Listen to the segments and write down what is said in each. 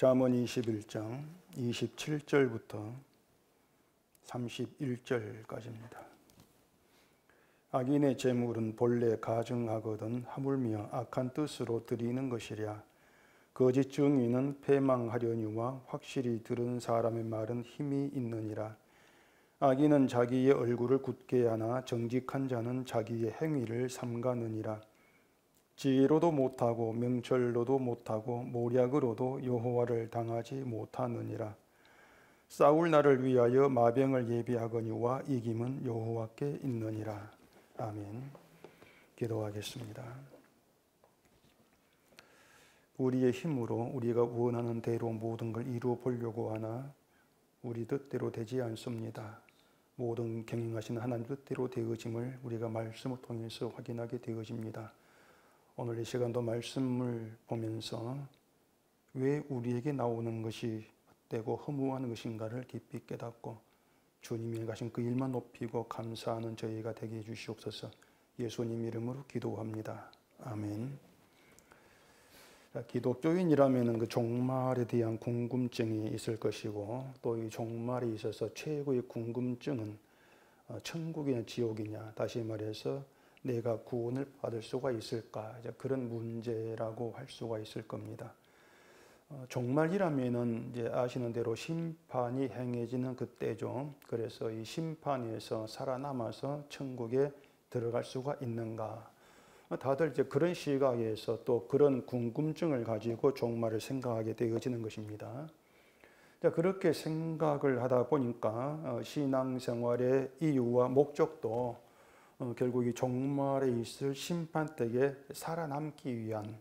잠언 21장 27절부터 31절까지입니다. 악인의 재물은 본래 가증하거든 하물며 악한 뜻으로 드리는 것이랴. 거짓 증인은 패망하려니와 확실히 들은 사람의 말은 힘이 있느니라. 악인은 자기의 얼굴을 굳게 하나 정직한 자는 자기의 행위를 삼가느니라. 지혜로도 못하고 명철로도 못하고 모략으로도 여호와를 당하지 못하느니라. 싸울 날을 위하여 마병을 예비하거니와 이김은 여호와께 있느니라. 아멘. 기도하겠습니다. 우리의 힘으로 우리가 원하는 대로 모든 걸 이루어 보려고 하나 우리 뜻대로 되지 않습니다. 모든 경영하시는 하나님 뜻대로 되어짐을 우리가 말씀을 통해서 확인하게 되어집니다. 오늘 이 시간도 말씀을 보면서 왜 우리에게 나오는 것이 헛되고 허무한 것인가를 깊이 깨닫고 주님이 가신 그 일만 높이고 감사하는 저희가 되게 해주시옵소서. 예수님 이름으로 기도합니다. 아멘. 기독교인이라면 그 종말에 대한 궁금증이 있을 것이고 또 이 종말에 있어서 최고의 궁금증은 천국이냐 지옥이냐, 다시 말해서 내가 구원을 받을 수가 있을까, 그런 문제라고 할 수가 있을 겁니다. 종말이라면은 이제 아시는 대로 심판이 행해지는 그때죠. 그래서 이 심판에서 살아남아서 천국에 들어갈 수가 있는가. 다들 이제 그런 시각에서 또 그런 궁금증을 가지고 종말을 생각하게 되어지는 것입니다. 그렇게 생각을 하다 보니까 신앙생활의 이유와 목적도 결국 이 종말에 있을 심판대에 살아남기 위한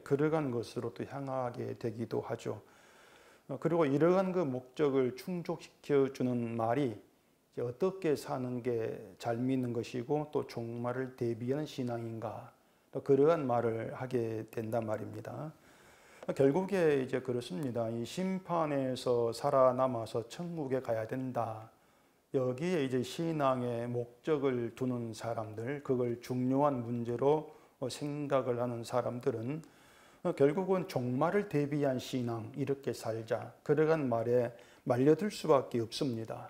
그러한 것으로 또 향하게 되기도 하죠. 그리고 이러한 그 목적을 충족시켜주는 말이 어떻게 사는 게 잘 믿는 것이고 또 종말을 대비하는 신앙인가, 그러한 말을 하게 된단 말입니다. 결국에 이제 그렇습니다. 이 심판에서 살아남아서 천국에 가야 된다. 여기에 이제 신앙의 목적을 두는 사람들, 그걸 중요한 문제로 생각을 하는 사람들은 결국은 종말을 대비한 신앙, 이렇게 살자, 그러한 말에 말려들 수밖에 없습니다.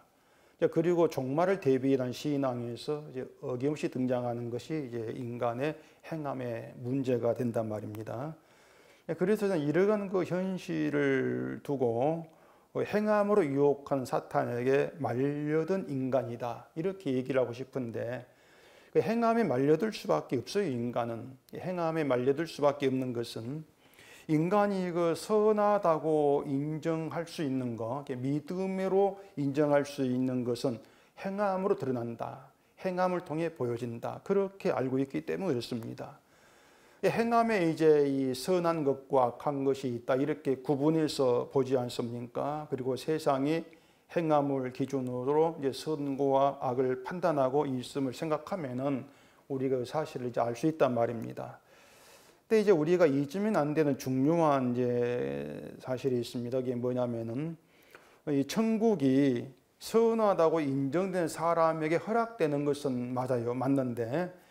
그리고 종말을 대비한 신앙에서 이제 어김없이 등장하는 것이 이제 인간의 행함의 문제가 된단 말입니다. 그래서 저는 이러한 그 현실을 두고 행함으로 유혹한 사탄에게 말려든 인간이다, 이렇게 얘기를 하고 싶은데, 그 행함에 말려들 수밖에 없어요. 인간은 행함에 말려들 수밖에 없는 것은 인간이 그 선하다고 인정할 수 있는 것, 믿음으로 인정할 수 있는 것은 행함으로 드러난다, 행함을 통해 보여진다, 그렇게 알고 있기 때문에 그렇습니다. 행함에 이제 이 선한 것과 악한 것이 있다, 이렇게 구분해서 보지 않습니까? 그리고 세상이 행함을 기준으로 이제 선과 악을 판단하고 있음을 생각하면은 우리가 그 사실을 이제 알 수 있단 말입니다. 근데 이제 우리가 잊으면 안 되는 중요한 이제 사실이 있습니다. 그게 뭐냐면은 이 천국이 선하다고 인정된 사람에게 허락되는 것은 맞아요. 맞는데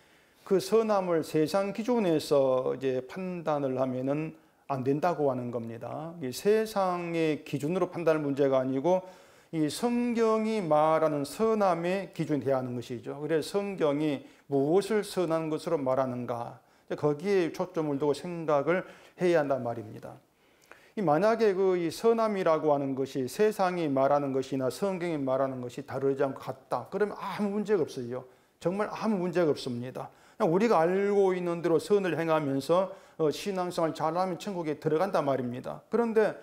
그 선함을 세상 기준에서 이제 판단을 하면은 안 된다고 하는 겁니다. 이 세상의 기준으로 판단할 문제가 아니고 이 성경이 말하는 선함의 기준이 되어야 하는 것이죠. 그래서 성경이 무엇을 선한 것으로 말하는가, 거기에 초점을 두고 생각을 해야 한단 말입니다. 만약에 이 선함이라고 하는 것이 세상이 말하는 것이나 성경이 말하는 것이 다르지 않고 같다, 그러면 아무 문제가 없어요. 정말 아무 문제가 없습니다. 그냥 우리가 알고 있는 대로 선을 행하면서 신앙생활 잘하면 천국에 들어간단 말입니다. 그런데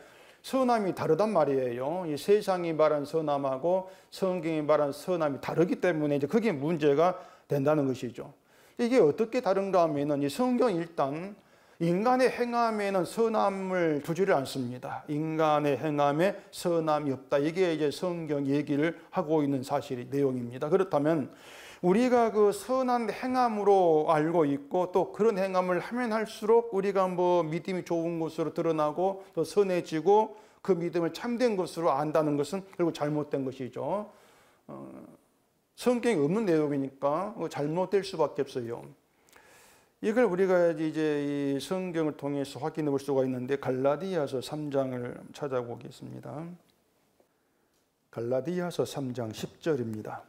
선함이 다르단 말이에요. 이 세상이 말한 선함하고 성경이 말한 선함이 다르기 때문에 이제 그게 문제가 된다는 것이죠. 이게 어떻게 다른가 하면은 이 성경 일단 인간의 행함에는 선함을 두지를 않습니다. 인간의 행함에 선함이 없다, 이게 이제 성경 얘기를 하고 있는 사실의 내용입니다. 그렇다면 우리가 그 선한 행함으로 알고 있고 또 그런 행함을 하면 할수록 우리가 뭐 믿음이 좋은 것으로 드러나고 또 선해지고 그 믿음을 참된 것으로 안다는 것은 결국 잘못된 것이죠. 성경에 없는 내용이니까 잘못될 수밖에 없어요. 이걸 우리가 이제 이 성경을 통해서 확인해 볼 수가 있는데 갈라디아서 3장을 찾아보겠습니다. 갈라디아서 3장 10절입니다.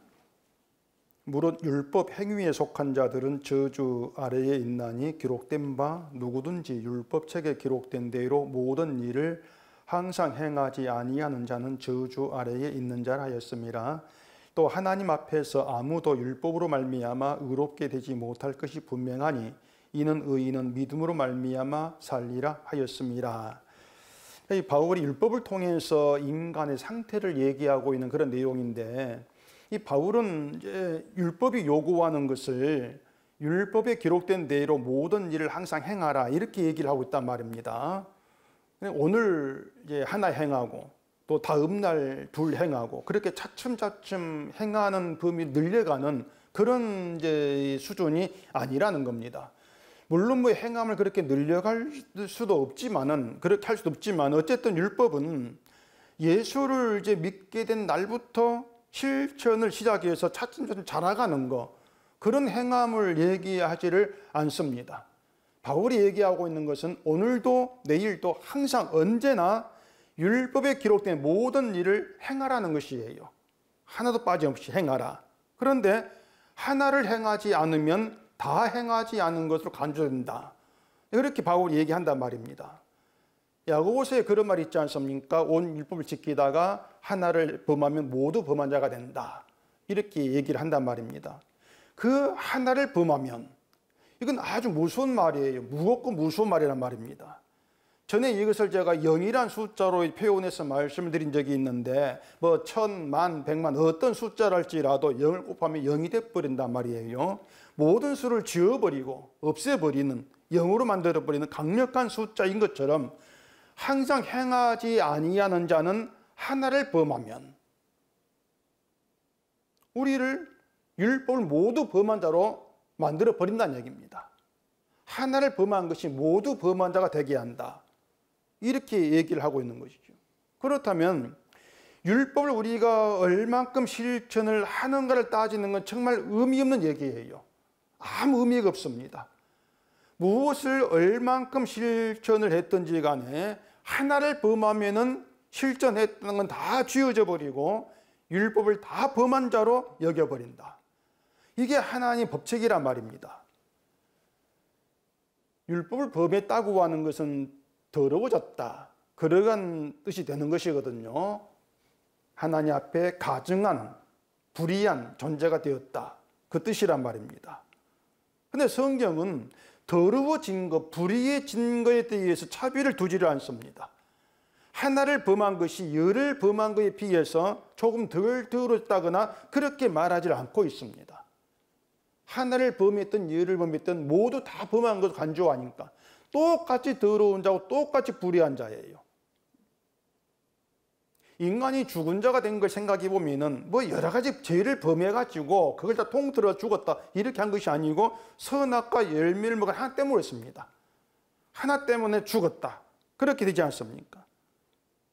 무릇 율법 행위에 속한 자들은 저주 아래에 있나니 기록된 바 누구든지 율법책에 기록된 대로 모든 일을 항상 행하지 아니하는 자는 저주 아래에 있는 자라 하였습니다. 또 하나님 앞에서 아무도 율법으로 말미암아 의롭게 되지 못할 것이 분명하니 이는 의인은 믿음으로 말미암아 살리라 하였습니다. 이 바울이 율법을 통해서 인간의 상태를 얘기하고 있는 그런 내용인데, 이 바울은 이제 율법이 요구하는 것을 율법에 기록된 대로 모든 일을 항상 행하라 이렇게 얘기를 하고 있단 말입니다. 오늘 이제 하나 행하고 또 다음 날 둘 행하고 그렇게 차츰차츰 행하는 범위 늘려가는 그런 이제 수준이 아니라는 겁니다. 물론 뭐 행함을 그렇게 늘려갈 수도 없지만은 그렇게 할 수도 없지만 어쨌든 율법은 예수를 이제 믿게 된 날부터 실천을 시작해서 차츰차츰 자라가는 거, 그런 행함을 얘기하지를 않습니다. 바울이 얘기하고 있는 것은 오늘도 내일도 항상 언제나 율법에 기록된 모든 일을 행하라는 것이에요. 하나도 빠짐없이 행하라. 그런데 하나를 행하지 않으면 다 행하지 않은 것으로 간주된다. 그렇게 바울이 얘기한단 말입니다. 야고보서에 그런 말이 있지 않습니까? 온 율법을 지키다가 하나를 범하면 모두 범한 자가 된다. 이렇게 얘기를 한단 말입니다. 그 하나를 범하면, 이건 아주 무서운 말이에요. 무겁고 무서운 말이란 말입니다. 전에 이것을 제가 0이란 숫자로 표현해서 말씀을 드린 적이 있는데, 뭐 1000, 10,000, 100만 어떤 숫자랄지라도 0을 곱하면 0이 돼버린단 말이에요. 모든 수를 지워버리고 없애버리는, 0으로 만들어버리는 강력한 숫자인 것처럼 항상 행하지 아니하는 자는 하나를 범하면 우리를 율법을 모두 범한 자로 만들어 버린다는 얘기입니다. 하나를 범한 것이 모두 범한 자가 되게 한다. 이렇게 얘기를 하고 있는 것이죠. 그렇다면 율법을 우리가 얼만큼 실천을 하는가를 따지는 건 정말 의미 없는 얘기예요. 아무 의미가 없습니다. 무엇을 얼만큼 실천을 했든지 간에 하나를 범하면은 실천했던 건 다 지워져 버리고 율법을 다 범한 자로 여겨버린다. 이게 하나님의 법칙이란 말입니다. 율법을 범했다고 하는 것은 더러워졌다, 그러한 뜻이 되는 것이거든요. 하나님 앞에 가증한, 불의한 존재가 되었다, 그 뜻이란 말입니다. 근데 성경은 더러워진 것, 불의해진 것에 대해서 차별을 두지를 않습니다. 하나를 범한 것이 열을 범한 것에 비해서 조금 덜 더럽다거나 그렇게 말하지 않고 있습니다. 하나를 범했든 열을 범했든 모두 다 범한 것을 간주하니까 똑같이 더러운 자고 똑같이 불의한 자예요. 인간이 죽은 자가 된 걸 생각해 보면은 뭐 여러 가지 죄를 범해가지고 그걸 다 통틀어 죽었다 이렇게 한 것이 아니고 선악과 열매를 먹은 하나 때문이었습니다. 하나 때문에 죽었다, 그렇게 되지 않습니까?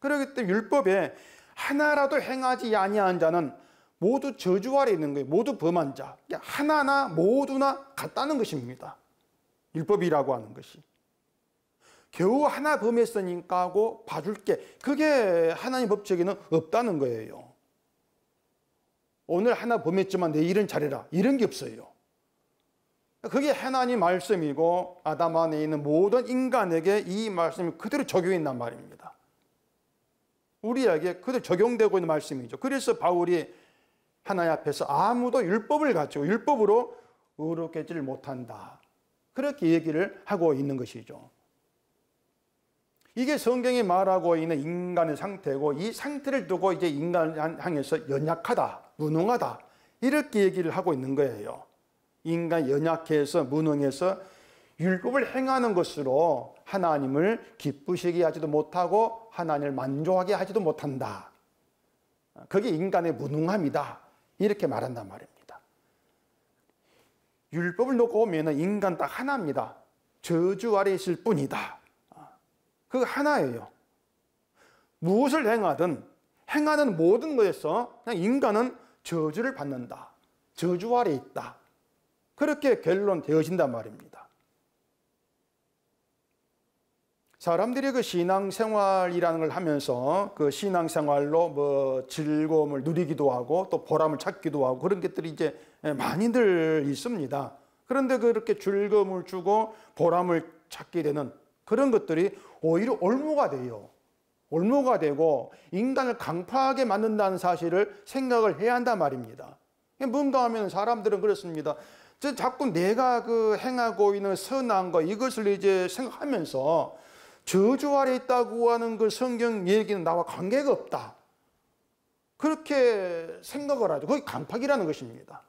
그렇기 때문에 율법에 하나라도 행하지 아니한 자는 모두 저주 아래 있는 거예요. 모두 범한 자. 하나나 모두나 같다는 것입니다. 율법이라고 하는 것이. 겨우 하나 범했으니까 하고 봐줄게, 그게 하나님 법칙에는 없다는 거예요. 오늘 하나 범했지만 내일은 잘해라, 이런 게 없어요. 그게 하나님 말씀이고 아담 안에 있는 모든 인간에게 이 말씀이 그대로 적용된단 말입니다. 우리에게 그대로 적용되고 있는 말씀이죠. 그래서 바울이 하나님 앞에서 아무도 율법을 가지고 율법으로 의롭게지를 못한다, 그렇게 얘기를 하고 있는 것이죠. 이게 성경이 말하고 있는 인간의 상태고, 이 상태를 두고 이제 인간을 향해서 연약하다, 무능하다, 이렇게 얘기를 하고 있는 거예요. 인간이 연약해서 무능해서 율법을 행하는 것으로 하나님을 기쁘시게 하지도 못하고 하나님을 만족하게 하지도 못한다. 그게 인간의 무능함이다, 이렇게 말한단 말입니다. 율법을 놓고 보면 인간 딱 하나입니다. 저주 아래 있을 뿐이다. 그 하나예요. 무엇을 행하든 행하는 모든 것에서 그냥 인간은 저주를 받는다, 저주 아래 있다, 그렇게 결론되어진단 말입니다. 사람들이 그 신앙생활이라는 걸 하면서 그 신앙생활로 뭐 즐거움을 누리기도 하고 또 보람을 찾기도 하고 그런 것들이 이제 많이들 있습니다. 그런데 그렇게 즐거움을 주고 보람을 찾게 되는 그런 것들이 오히려 올무가 돼요. 올무가 되고 인간을 강팍하게 만든다는 사실을 생각을 해야 한단 말입니다. 뭔가 하면 사람들은 그렇습니다. 자꾸 내가 그 행하고 있는 선한 거 이것을 이제 생각하면서 저주 아래 있다고 하는 그 성경 얘기는 나와 관계가 없다. 그렇게 생각을 하죠. 그게 강팍이라는 것입니다.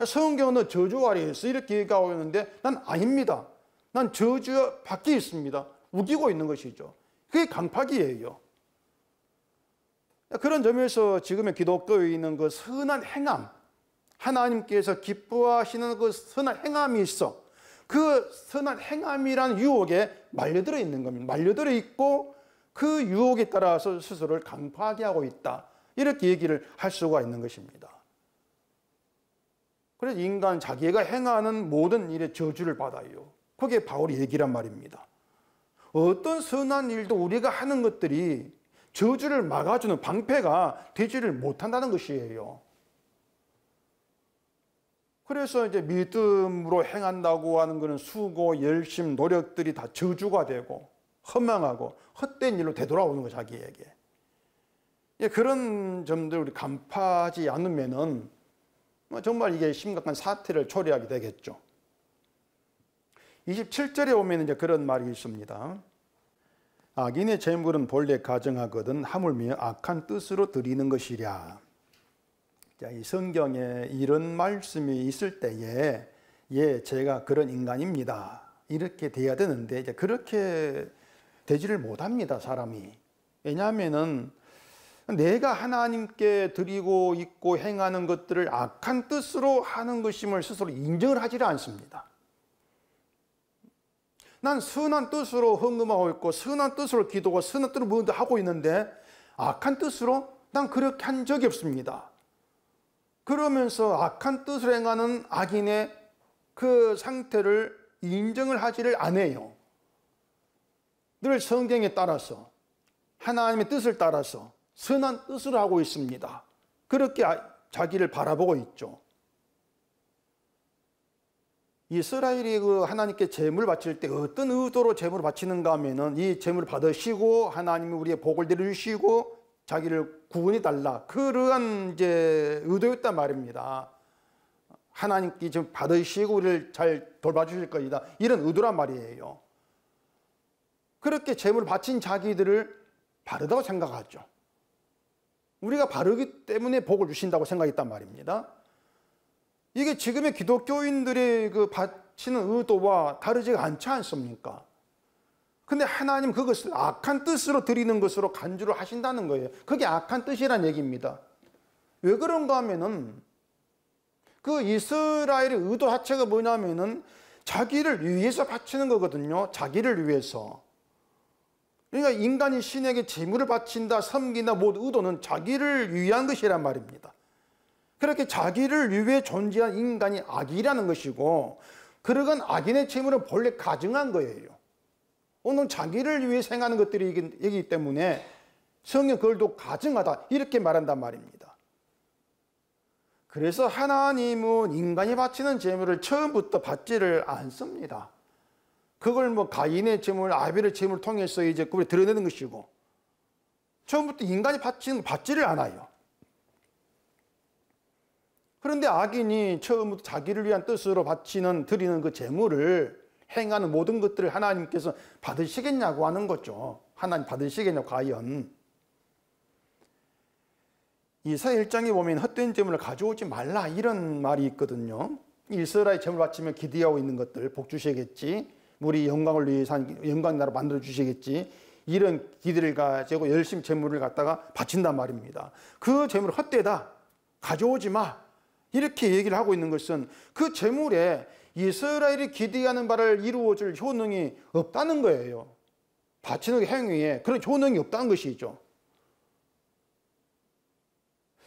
성경은 저주 아래 있어 이렇게 얘기하고 있는데 난 아닙니다. 난 저주 밖에 있습니다. 우기고 있는 것이죠. 그게 강팍이에요. 그런 점에서 지금의 기독교에 있는 그 선한 행함, 하나님께서 기뻐하시는 그 선한 행함이 있어. 그 선한 행함이라는 유혹에 말려들어 있는 겁니다. 말려들어 있고 그 유혹에 따라서 스스로를 강팍하게 하고 있다. 이렇게 얘기를 할 수가 있는 것입니다. 그래서 인간 자기가 행하는 모든 일에 저주를 받아요. 그게 바울이 얘기란 말입니다. 어떤 선한 일도 우리가 하는 것들이 저주를 막아주는 방패가 되지를 못한다는 것이에요. 그래서 이제 믿음으로 행한다고 하는 것은 수고, 열심, 노력들이 다 저주가 되고 허망하고 헛된 일로 되돌아오는 거 자기에게. 그런 점들 우리 간파하지 않으면은 정말 이게 심각한 사태를 초래하게 되겠죠. 27절에 보면 이제 그런 말이 있습니다. 악인의 재물은 본래 가증하거든 하물며 악한 뜻으로 드리는 것이랴. 자, 이 성경에 이런 말씀이 있을 때에 제가 그런 인간입니다. 이렇게 돼야 되는데 이제 그렇게 되지를 못합니다, 사람이. 왜냐하면은 내가 하나님께 드리고 있고 행하는 것들을 악한 뜻으로 하는 것임을 스스로 인정을 하지를 않습니다. 난 선한 뜻으로 헌금하고 있고 선한 뜻으로 기도하고 선한 뜻으로 뭔가 하고 있는데 악한 뜻으로 난 그렇게 한 적이 없습니다. 그러면서 악한 뜻을 행하는 악인의 그 상태를 인정을 하지를 않아요. 늘 성경에 따라서 하나님의 뜻을 따라서 선한 뜻을 하고 있습니다. 그렇게 자기를 바라보고 있죠. 이스라엘이 그 하나님께 제물 바칠 때 어떤 의도로 제물을 바치는가 하면은 이 제물을 받으시고 하나님이 우리의 복을 내려주시고 자기를 구원해 달라. 그러한 이제 의도였단 말입니다. 하나님께 좀 받으시고 우리를 잘 돌봐주실 것이다. 이런 의도란 말이에요. 그렇게 제물을 바친 자기들을 바르다고 생각하죠. 우리가 바르기 때문에 복을 주신다고 생각했단 말입니다. 이게 지금의 기독교인들의 그 바치는 의도와 다르지가 않지 않습니까? 근데 하나님 그것을 악한 뜻으로 드리는 것으로 간주를 하신다는 거예요. 그게 악한 뜻이란 얘기입니다. 왜 그런가 하면은 그 이스라엘의 의도 자체가 뭐냐면은 자기를 위해서 바치는 거거든요. 자기를 위해서. 그러니까 인간이 신에게 제물을 바친다, 섬긴다, 모든 의도는 자기를 위한 것이란 말입니다. 그렇게 자기를 위해 존재한 인간이 악이라는 것이고 그러한 악인의 제물은 본래 가증한 거예요. 오늘 자기를 위해 생하는 것들이기 때문에 성경 그걸도 가증하다 이렇게 말한단 말입니다. 그래서 하나님은 인간이 바치는 제물을 처음부터 받지를 않습니다. 그걸 뭐 가인의 제물, 아벨의 제물을 통해서 이제 그걸 드러내는 것이고 처음부터 인간이 받지를 않아요. 그런데 악인이 처음부터 자기를 위한 뜻으로 드리는 그 제물을 행하는 모든 것들을 하나님께서 받으시겠냐고 하는 거죠. 하나님 받으시겠냐고 과연. 이사야 1장에 보면 헛된 제물을 가져오지 말라 이런 말이 있거든요. 이스라엘 제물 바치며 기대하고 있는 것들 복 주시겠지. 우리 영광을 위해서 영광 나라 만들어 주시겠지. 이런 기대를 가지고 열심히 제물을 갖다가 바친단 말입니다. 그 제물을 헛되다. 가져오지 마. 이렇게 얘기를 하고 있는 것은 그 제물에 이스라엘이 기대하는 바를 이루어줄 효능이 없다는 거예요. 바치는 행위에 그런 효능이 없다는 것이죠.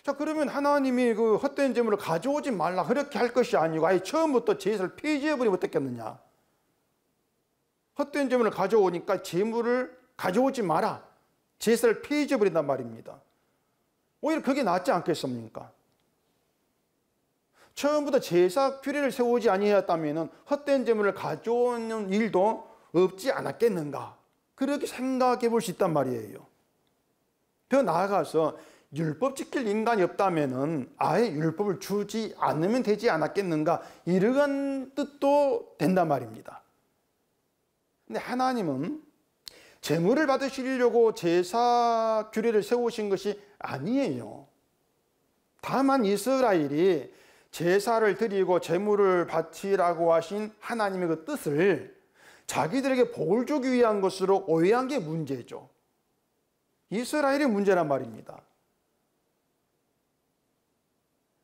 자, 그러면 하나님이 그 헛된 제물을 가져오지 말라 그렇게 할 것이 아니고 아예 처음부터 제사를 폐지해버리면 어떻겠느냐. 헛된 재물을 가져오니까 재물을 가져오지 마라. 제사를 폐지해 버린단 말입니다. 오히려 그게 낫지 않겠습니까? 처음부터 제사 규례를 세우지 아니하였다면 헛된 재물을 가져오는 일도 없지 않았겠는가? 그렇게 생각해 볼 수 있단 말이에요. 더 나아가서 율법 지킬 인간이 없다면 아예 율법을 주지 않으면 되지 않았겠는가? 이러한 뜻도 된단 말입니다. 근데 하나님은 제물을 받으시려고 제사 규례를 세우신 것이 아니에요. 다만 이스라엘이 제사를 드리고 제물을 바치라고 하신 하나님의 그 뜻을 자기들에게 복을 주기 위한 것으로 오해한 게 문제죠. 이스라엘의 문제란 말입니다.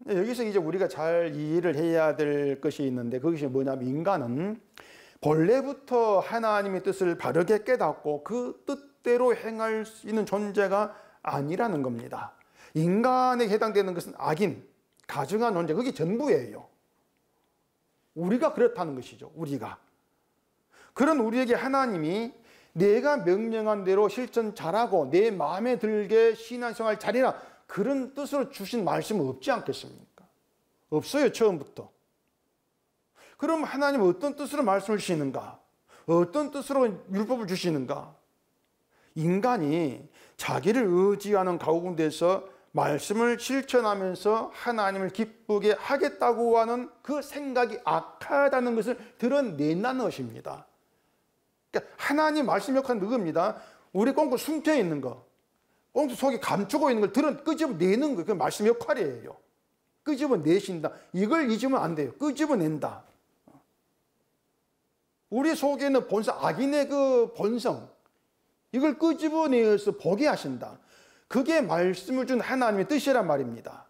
여기서 이제 우리가 잘 이해를 해야 될 것이 있는데 그것이 뭐냐면 인간은 본래부터 하나님의 뜻을 바르게 깨닫고 그 뜻대로 행할 수 있는 존재가 아니라는 겁니다. 인간에게 해당되는 것은 악인, 가증한 존재, 그게 전부예요. 우리가 그렇다는 것이죠. 우리가. 그런 우리에게 하나님이 내가 명령한 대로 실천 잘하고 내 마음에 들게 신앙생활 잘해라, 그런 뜻으로 주신 말씀은 없지 않겠습니까? 없어요, 처음부터. 그럼 하나님은 어떤 뜻으로 말씀을 주시는가? 어떤 뜻으로 율법을 주시는가? 인간이 자기를 의지하는 가운데서 말씀을 실천하면서 하나님을 기쁘게 하겠다고 하는 그 생각이 악하다는 것을 드러낸다는 것입니다. 그러니까 하나님 말씀 역할은 그겁니다. 우리 꽁꽁 숨겨 있는 거, 꽁꽁 속에 감추고 있는 걸 끄집어내는 거, 그 말씀 역할이에요. 끄집어내신다. 이걸 잊으면 안 돼요. 끄집어낸다. 우리 속에 있는 본성, 악인의 그 본성, 이걸 끄집어내어서 보게 하신다. 그게 말씀을 준 하나님의 뜻이란 말입니다.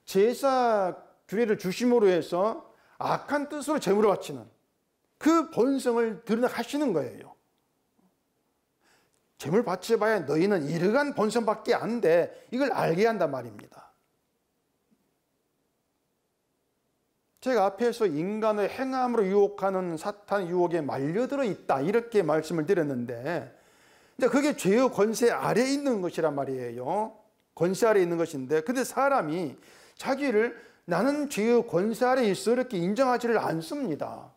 제사 규례를 주심으로 해서 악한 뜻으로 제물을 바치는 그 본성을 드러나시는 거예요. 제물 바쳐봐야 너희는 이러한 본성밖에 안 돼. 이걸 알게 한단 말입니다. 제가 앞에서 인간의 행함으로 유혹하는 사탄의 유혹에 말려들어 있다, 이렇게 말씀을 드렸는데, 이제 그게 죄의 권세 아래에 있는 것이란 말이에요. 권세 아래에 있는 것인데, 근데 사람이 자기를 나는 죄의 권세 아래에 있어 이렇게 인정하지를 않습니다.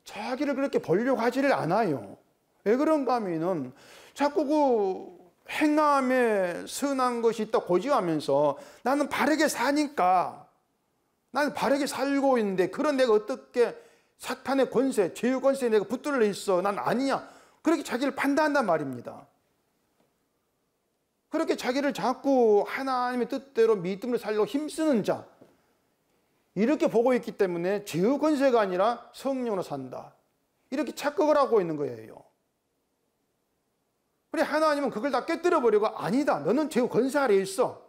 자기를 그렇게 보려고 하지를 않아요. 왜 그런가 하면은 자꾸 그 행함에 선한 것이 있다 고지하면서 나는 바르게 사니까, 나는 바르게 살고 있는데 그런 내가 어떻게 사탄의 권세, 죄의 권세에 내가 붙들려 있어. 난 아니야. 그렇게 자기를 판단한단 말입니다. 그렇게 자기를 자꾸 하나님의 뜻대로 믿음으로 살려고 힘쓰는 자, 이렇게 보고 있기 때문에 죄의 권세가 아니라 성령으로 산다, 이렇게 착각을 하고 있는 거예요. 그래 하나님은 그걸 다 깨뜨려 버리고 아니다, 너는 죄의 권세 아래에 있어.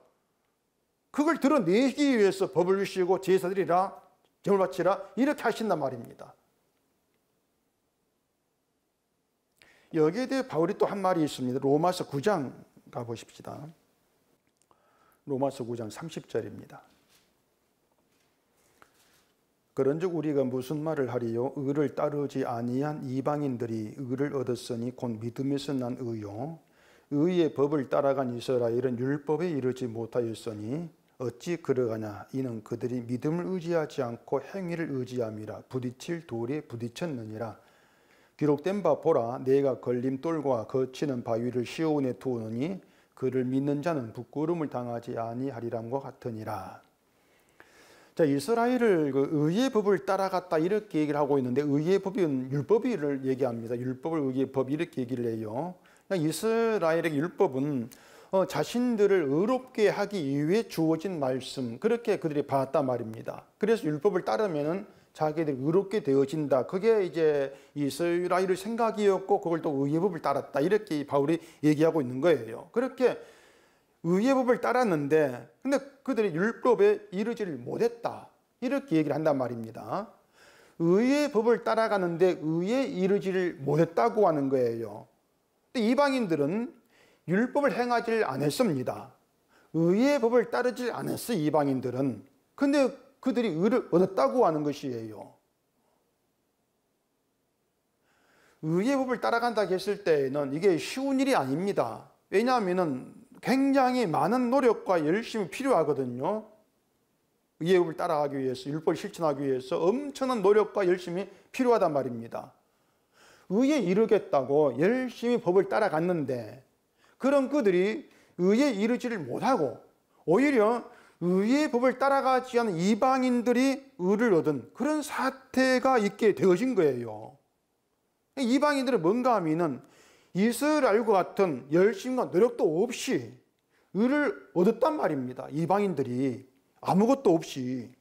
그걸 드러내기 위해서 법을 주시고 제사 드리라, 제물 바치라, 이렇게 하신단 말입니다. 여기에 대해 바울이 또 한 말이 있습니다. 로마서 9장 가보십시다. 로마서 9장 30절입니다. 그런즉 우리가 무슨 말을 하리요? 의를 따르지 아니한 이방인들이 의를 얻었으니 곧 믿음에서 난 의요. 의의 법을 따라간 이스라엘은 율법에 이르지 못하였으니 어찌 그러하냐? 이는 그들이 믿음을 의지하지 않고 행위를 의지함이라. 부딪힐 돌에 부딪혔느니라. 기록된 바 보라, 내가 걸림돌과 거치는 바위를 시온에 두오느니 그를 믿는 자는 부끄러움을 당하지 아니하리람과 같으니라. 자, 이스라엘을 그 의의 법을 따라갔다, 이렇게 얘기를 하고 있는데, 의의 법은 율법을 얘기합니다. 율법을 의의 법, 이렇게 얘기를 해요. 이스라엘에게 율법은 자신들을 의롭게 하기 위해 주어진 말씀, 그렇게 그들이 봤단 말입니다. 그래서 율법을 따르면은 자기들이 의롭게 되어진다. 그게 이제 이스라엘의 생각이었고, 그걸 또 의의 법을 따랐다, 이렇게 바울이 얘기하고 있는 거예요. 그렇게 의의 법을 따랐는데, 근데 그들이 율법에 이르지를 못했다, 이렇게 얘기를 한단 말입니다. 의의 법을 따라가는데 의에 이르지를 못했다고 하는 거예요. 근데 이방인들은 율법을 행하지 않았습니다. 의의 법을 따르지 않았어요, 이방인들은. 근데 그들이 의를 얻었다고 하는 것이에요. 의의 법을 따라간다 했을 때에는 이게 쉬운 일이 아닙니다. 왜냐하면 굉장히 많은 노력과 열심이 필요하거든요. 의의 법을 따라가기 위해서, 율법을 실천하기 위해서 엄청난 노력과 열심이 필요하단 말입니다. 의에 이르겠다고 열심히 법을 따라갔는데 그런 그들이 의에 이르지를 못하고 오히려 의의 법을 따라가지 않은 이방인들이 의를 얻은 그런 사태가 있게 되어진 거예요. 이방인들은 뭔가 하면은 이스라엘과 같은 열심과 노력도 없이 의를 얻었단 말입니다. 이방인들이 아무것도 없이.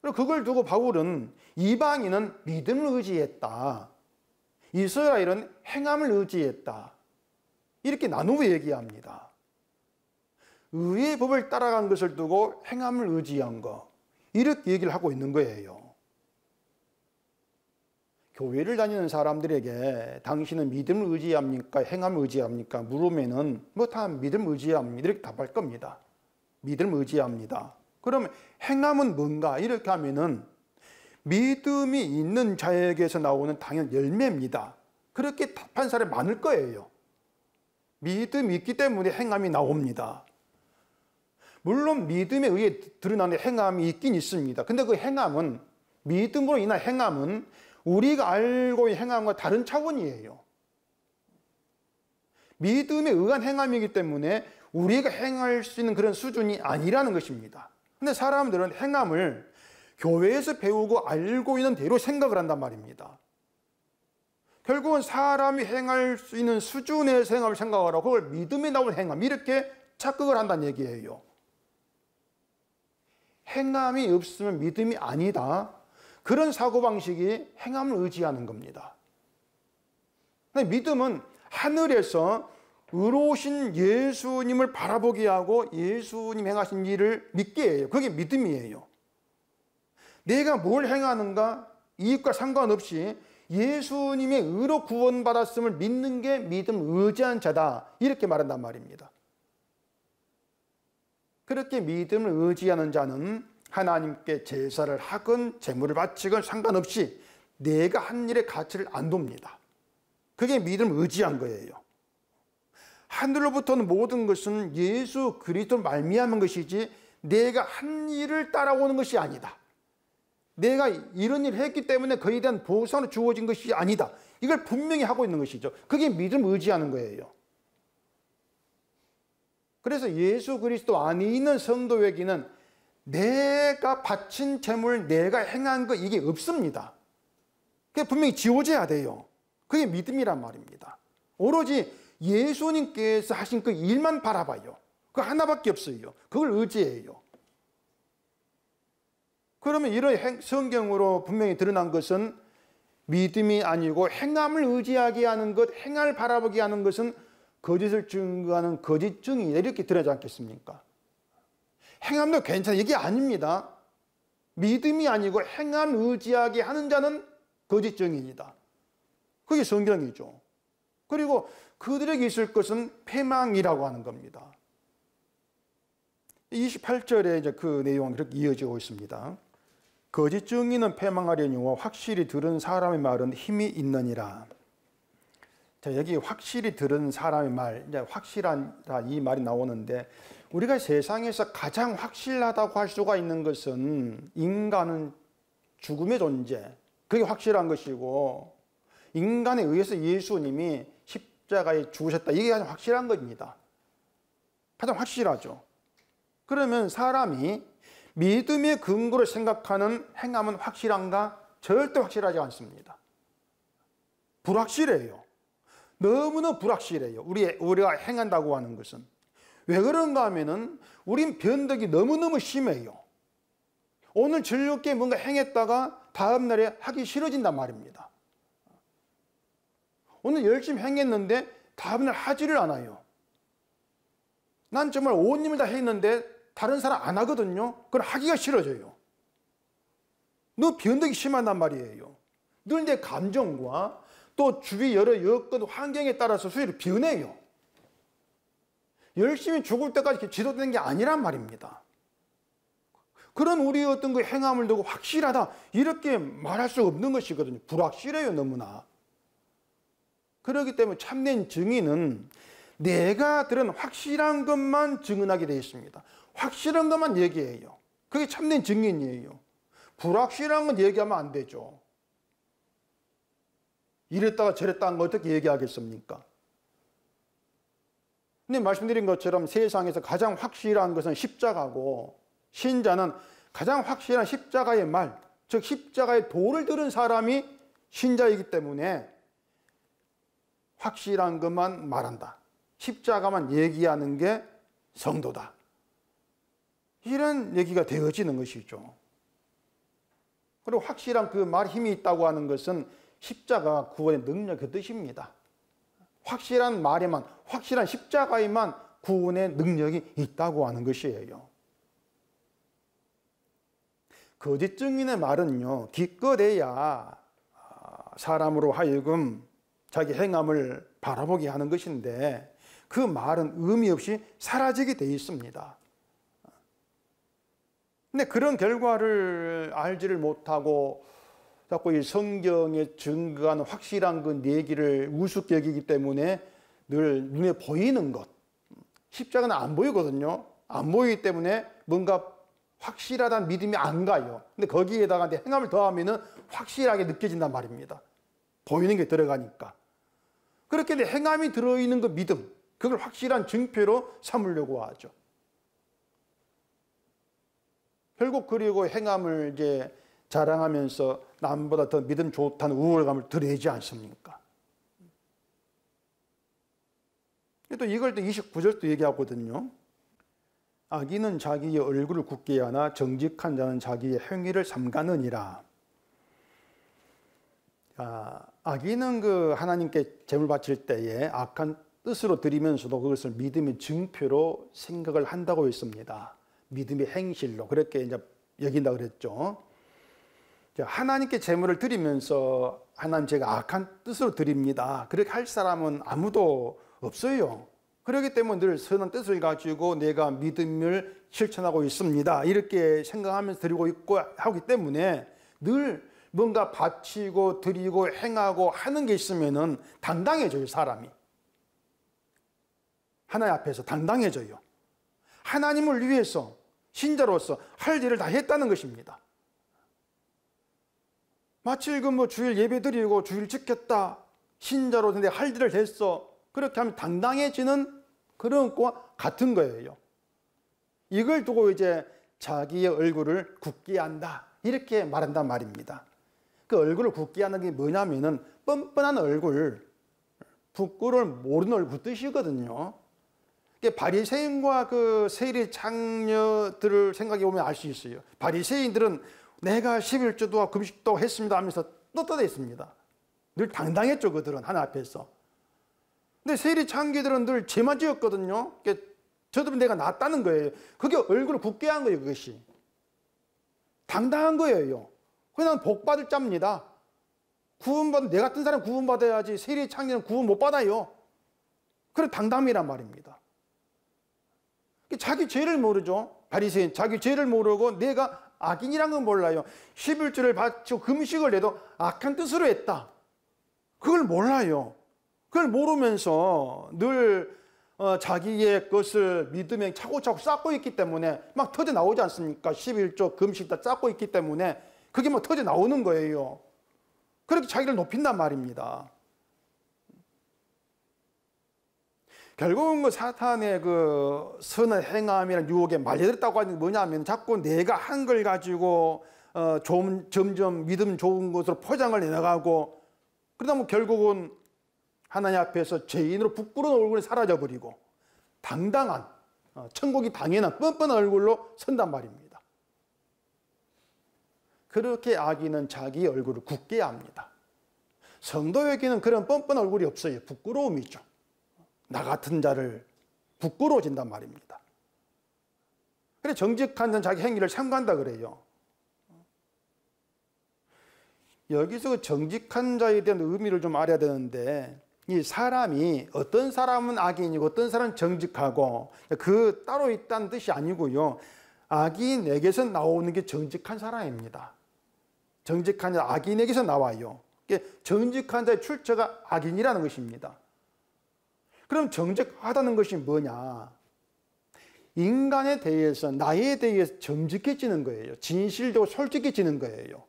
그걸 두고 바울은 이방인은 믿음을 의지했다, 이스라엘은 행함을 의지했다, 이렇게 나누어 얘기합니다. 의의 법을 따라간 것을 두고 행함을 의지한 것, 이렇게 얘기를 하고 있는 거예요. 교회를 다니는 사람들에게 당신은 믿음을 의지합니까? 행함을 의지합니까? 물으면은 뭐 다 믿음을 의지합니다, 이렇게 답할 겁니다. 믿음을 의지합니다. 그러면 행함은 뭔가? 이렇게 하면은 믿음이 있는 자에게서 나오는 당연 열매입니다. 그렇게 답한 사람이 많을 거예요. 믿음이 있기 때문에 행함이 나옵니다. 물론 믿음에 의해 드러나는 행함이 있긴 있습니다. 근데 그 행함은, 믿음으로 인한 행함은 우리가 알고 있는 행함과 다른 차원이에요. 믿음에 의한 행함이기 때문에 우리가 행할 수 있는 그런 수준이 아니라는 것입니다. 근데 사람들은 행함을 교회에서 배우고 알고 있는 대로 생각을 한단 말입니다. 결국은 사람이 행할 수 있는 수준의 행함을 생각하라고 그걸 믿음에 나온 행함, 이렇게 착각을 한다는 얘기예요. 행함이 없으면 믿음이 아니다, 그런 사고방식이 행함을 의지하는 겁니다. 믿음은 하늘에서 의로우신 예수님을 바라보게 하고 예수님 행하신 일을 믿게 해요. 그게 믿음이에요. 내가 뭘 행하는가 이익과 상관없이 예수님의 의로 구원받았음을 믿는 게 믿음 의지한 자다, 이렇게 말한단 말입니다. 그렇게 믿음을 의지하는 자는 하나님께 제사를 하건 제물을 바치건 상관없이 내가 한 일의 가치를 안 둡니다. 그게 믿음을 의지한 거예요. 하늘로부터는 모든 것은 예수 그리스도로 말미암은 것이지 내가 한 일을 따라오는 것이 아니다. 내가 이런 일을 했기 때문에 그에 대한 보상으로 주어진 것이 아니다. 이걸 분명히 하고 있는 것이죠. 그게 믿음을 의지하는 거예요. 그래서 예수 그리스도 안에 있는 성도에게는 내가 바친 제물, 내가 행한 것, 이게 없습니다. 그게 분명히 지워져야 돼요. 그게 믿음이란 말입니다. 오로지 예수님께서 하신 그 일만 바라봐요. 그 하나밖에 없어요. 그걸 의지해요. 그러면 이런 성경으로 분명히 드러난 것은 믿음이 아니고 행함을 의지하게 하는 것, 행함을 바라보게 하는 것은 거짓을 증거하는 거짓 증인이다, 이렇게 드러나지 않겠습니까? 행함도 괜찮아, 이게 아닙니다. 믿음이 아니고 행함 의지하게 하는 자는 거짓 증인이다. 그게 성경이죠. 그리고 그들에게 있을 것은 패망이라고 하는 겁니다. 28절에 이제 그 내용은 그렇게 이어지고 있습니다. 거짓 증인은 패망하려니와 확실히 들은 사람의 말은 힘이 있느니라. 자, 여기 확실히 들은 사람의 말, 이제 확실하다 이 말이 나오는데, 우리가 세상에서 가장 확실하다고 할 수가 있는 것은 인간은 죽음의 존재, 그게 확실한 것이고, 인간에 의해서 예수님이 십자가에 죽으셨다, 이게 가장 확실한 겁니다. 가장 확실하죠. 그러면 사람이 믿음의 근거를 생각하는 행함은 확실한가? 절대 확실하지 않습니다. 불확실해요. 너무나 불확실해요. 우리가 행한다고 하는 것은. 왜 그런가 하면은 우린 변덕이 너무너무 심해요. 오늘 즐겁게 뭔가 행했다가 다음날에 하기 싫어진단 말입니다. 오늘 열심히 행했는데 다음날 하지를 않아요. 난 정말 온 힘을 다 했는데 다른 사람 안 하거든요. 그럼 하기가 싫어져요. 너 변덕이 심하단 말이에요. 늘 내 감정과 또 주위 여러 여건 환경에 따라서 수위를 변해요. 열심히 죽을 때까지 지도되는 게 아니란 말입니다. 그런 우리의 어떤 그 행함을 두고 확실하다 이렇게 말할 수 없는 것이거든요. 불확실해요, 너무나. 그렇기 때문에 참된 증인은 내가 들은 확실한 것만 증언하게 되어 있습니다. 확실한 것만 얘기해요. 그게 참된 증인이에요. 불확실한 건 얘기하면 안 되죠. 이랬다가 저랬다 한 거 어떻게 얘기하겠습니까? 근데 말씀드린 것처럼 세상에서 가장 확실한 것은 십자가고, 신자는 가장 확실한 십자가의 말, 즉 십자가의 도를 들은 사람이 신자이기 때문에 확실한 것만 말한다. 십자가만 얘기하는 게 성도다. 이런 얘기가 되어지는 것이죠. 그리고 확실한 그 말 힘이 있다고 하는 것은 십자가 구원의 능력 그 뜻입니다. 확실한 말에만, 확실한 십자가에만 구원의 능력이 있다고 하는 것이에요. 거짓 증인의 말은요, 기껏해야 사람으로 하여금 자기 행함을 바라보게 하는 것인데 그 말은 의미 없이 사라지게 되어 있습니다. 근데 그런 결과를 알지를 못하고 자꾸 이 성경에 증거하는 확실한 그 얘기를 우습게 여기기 때문에 늘 눈에 보이는 것, 십자가는 안 보이거든요. 안 보이기 때문에 뭔가 확실하다는 믿음이 안 가요. 근데 거기에다가 내 행함을 더하면은 확실하게 느껴진단 말입니다. 보이는 게 들어가니까. 그렇게 내 행함이 들어있는 그 믿음, 그걸 확실한 증표로 삼으려고 하죠. 결국 그리고 행함을 이제 자랑하면서 남보다 더 믿음 좋다는 우월감을 드러내지 않습니까? 또 이걸 또 29절도 얘기하거든요. 악인은 자기의 얼굴을 굳게 하나 정직한 자는 자기의 행위를 삼가느니라. 악인은 그 하나님께 제물 바칠 때에 악한 뜻으로 드리면서도 그것을 믿음의 증표로 생각을 한다고 했습니다. 믿음의 행실로 그렇게 이제 여긴다 그랬죠. 하나님께 제물을 드리면서 하나님 제가 악한 뜻으로 드립니다. 그렇게 할 사람은 아무도 없어요. 그렇기 때문에 늘 선한 뜻을 가지고 내가 믿음을 실천하고 있습니다. 이렇게 생각하면서 드리고 있고 하기 때문에 늘 뭔가 바치고 드리고 행하고 하는 게 있으면은 당당해져요, 사람이. 하나님 앞에서 당당해져요. 하나님을 위해서 신자로서 할 일을 다 했다는 것입니다. 마치 뭐 주일 예배 드리고 주일 지켰다. 신자로 내가 할 일을 했어. 그렇게 하면 당당해지는 그런 것과 같은 거예요. 이걸 두고 이제 자기의 얼굴을 굳게 한다. 이렇게 말한단 말입니다. 그 얼굴을 굳게 하는 게 뭐냐면은 뻔뻔한 얼굴, 부끄러울 모르는 얼굴 그 뜻이거든요. 바리새인과 그 세리 장녀들을 생각해 보면 알 수 있어요. 바리새인들은 내가 11조도 금식도 했습니다 하면서 떳떳해 있습니다. 늘 당당했죠, 그들은 하나 앞에서. 근데 세리 장기들은 늘 죄만 지었거든요. 저들은 내가 낫다는 거예요. 그게 얼굴을 굳게 한 거예요, 그것이. 당당한 거예요. 그냥 복 받을 자입니다. 구원받은, 내 같은 사람 구원받아야지 세리 장기는 구원 못 받아요. 그런 당담이란 말입니다. 자기 죄를 모르죠. 바리새인 자기 죄를 모르고 내가 악인이란 건 몰라요. 11조를 바치고 금식을 해도 악한 뜻으로 했다. 그걸 몰라요. 그걸 모르면서 늘 자기의 것을 믿음에 차곡차곡 쌓고 있기 때문에 막 터져 나오지 않습니까? 11조 금식 다 쌓고 있기 때문에 그게 막 터져 나오는 거예요. 그렇게 자기를 높인단 말입니다. 결국은 그 사탄의 그 선의 행함이라는 유혹에 말려들었다고 하는 게 뭐냐면 자꾸 내가 한 걸 가지고 점점 믿음 좋은 것으로 포장을 해나가고 그러다 보면 결국은 하나님 앞에서 죄인으로 부끄러운 얼굴이 사라져버리고 당당한 천국이 당연한 뻔뻔한 얼굴로 선단 말입니다. 그렇게 악인은 자기 얼굴을 굳게 합니다. 성도에게는 그런 뻔뻔한 얼굴이 없어요. 부끄러움이죠. 나 같은 자를 부끄러워진단 말입니다. 그래 정직한 자는 자기 행위를 삼간다 그래요. 여기서 정직한 자에 대한 의미를 좀 알아야 되는데 이 사람이 어떤 사람은 악인이고 어떤 사람은 정직하고 그 따로 있다는 뜻이 아니고요. 악인에게서 나오는 게 정직한 사람입니다. 정직한 자, 악인에게서 나와요. 정직한 자의 출처가 악인이라는 것입니다. 그럼 정직하다는 것이 뭐냐? 인간에 대해서, 나에 대해서 정직해지는 거예요. 진실되고 솔직해지는 거예요.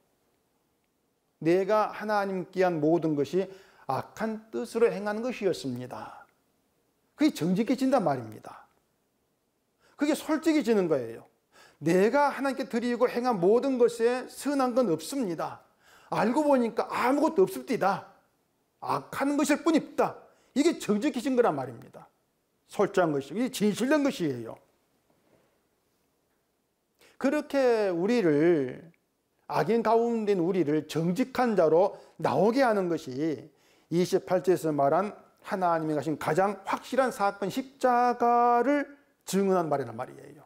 내가 하나님께 한 모든 것이 악한 뜻으로 행하는 것이었습니다. 그게 정직해진단 말입니다. 그게 솔직해지는 거예요. 내가 하나님께 드리고 행한 모든 것에 선한 건 없습니다. 알고 보니까 아무것도 없습니다. 악한 것일 뿐입니다. 이게 정직해진 거란 말입니다. 솔직한 것이고 이게 진실된 것이에요. 그렇게 우리를, 악인 가운데 있는 우리를 정직한 자로 나오게 하는 것이 28절에서 말한 하나님이 가신 가장 확실한 사건, 십자가를 증언한 말이란 말이에요.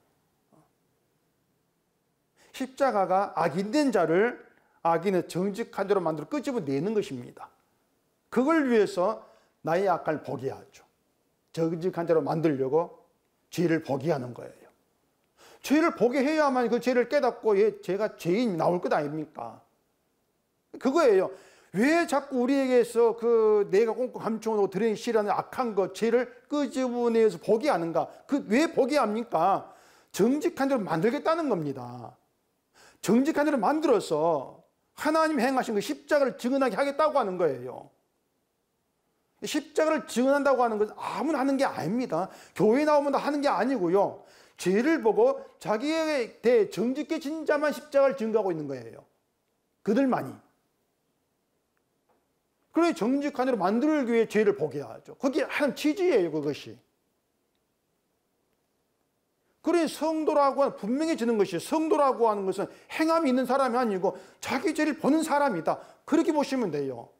십자가가 악인된 자를 악인의 정직한 자로 만들어 끄집어내는 것입니다. 그걸 위해서 나의 악을 포기하죠. 정직한 자로 만들려고 죄를 포기하는 거예요. 죄를 포기해야만 그 죄를 깨닫고 제가 죄인이 나올 것 아닙니까? 그거예요. 왜 자꾸 우리에게서 내가 꽁꽁 감추어놓고 들여놓기 싫어하는 악한 것, 죄를 끄집어내서 포기하는가? 왜 포기합니까? 정직한 자로 만들겠다는 겁니다. 정직한 자로 만들어서 하나님 행하신 그 십자가를 증언하게 하겠다고 하는 거예요. 십자가를 증언한다고 하는 것은 아무나 하는 게 아닙니다. 교회 나오면 다 하는 게 아니고요. 죄를 보고 자기에 대해 정직해진 자만 십자가를 증거하고 있는 거예요. 그들만이. 그래 정직한 자로 만들기 위해 죄를 보게 하죠. 그게 하나님 취지예요, 그것이. 그래 성도라고 하는, 분명해지는 것이, 성도라고 하는 것은 행함이 있는 사람이 아니고 자기 죄를 보는 사람이다. 그렇게 보시면 돼요.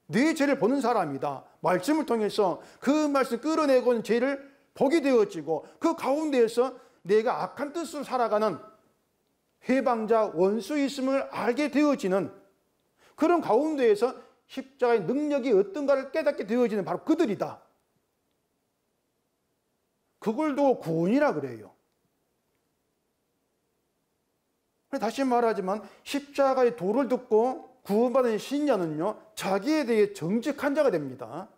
내 죄를 보는 사람이다. 말씀을 통해서 그 말씀을 끌어내고 죄를 보게 되어지고 그 가운데에서 내가 악한 뜻으로 살아가는 해방자, 원수 있음을 알게 되어지는 그런 가운데에서 십자가의 능력이 어떤가를 깨닫게 되어지는 바로 그들이다. 그걸 두고 구원이라 그래요. 다시 말하지만 십자가의 도를 듣고 구원받은 신자는요, 자기에 대해 정직한 자가 됩니다.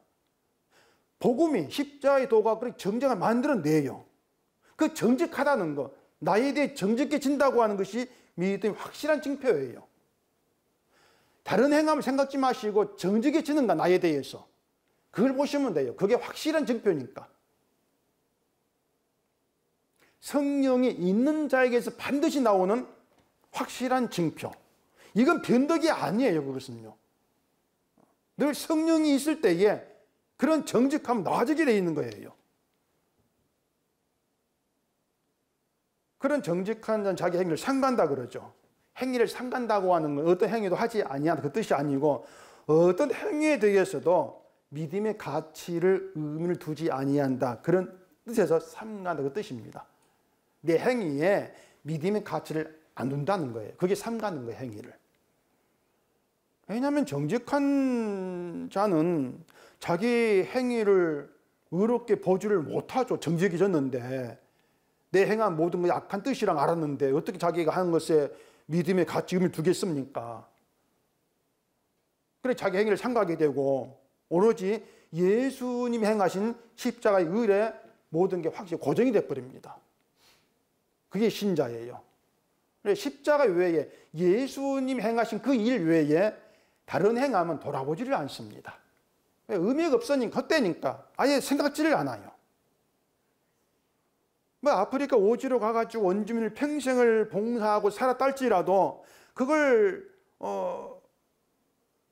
복음이, 십자가의 도가 그렇게 정직을 만들어내요. 그 정직하다는 것, 나에 대해 정직해진다고 하는 것이 믿음의 확실한 증표예요. 다른 행함을 생각지 마시고 정직해지는가, 나에 대해서. 그걸 보시면 돼요. 그게 확실한 증표니까. 성령이 있는 자에게서 반드시 나오는 확실한 증표. 이건 변덕이 아니에요, 그것은요. 늘 성령이 있을 때에 그런 정직함 나아지게 되어 있는 거예요. 그런 정직한 자는 자기 행위를 삼간다 그러죠. 행위를 삼간다고 하는 건 어떤 행위도 하지 아니한다, 그 뜻이 아니고 어떤 행위에 대해서도 믿음의 가치를, 의미를 두지 아니한다, 그런 뜻에서 삼간다, 그 뜻입니다. 내 행위에 믿음의 가치를 안 둔다는 거예요. 그게 삼가는 거예요, 행위를. 왜냐하면 정직한 자는 자기 행위를 의롭게 보지를 못하죠. 정직해졌는데, 내 행한 모든 것이 악한 뜻이랑 알았는데 어떻게 자기가 하는 것에 믿음의 가치, 의미를 두겠습니까? 그래 자기 행위를 삼가게 되고 오로지 예수님이 행하신 십자가의 의에 모든 게 확실히 고정이 돼버립니다. 그게 신자예요. 십자가 외에, 예수님 행하신 그 일 외에 다른 행함은 돌아보지를 않습니다. 의미가 없으니까, 헛되니까 아예 생각지를 않아요. 아프리카 오지로 가가지고 원주민을 평생을 봉사하고 살았다 할지라도 그걸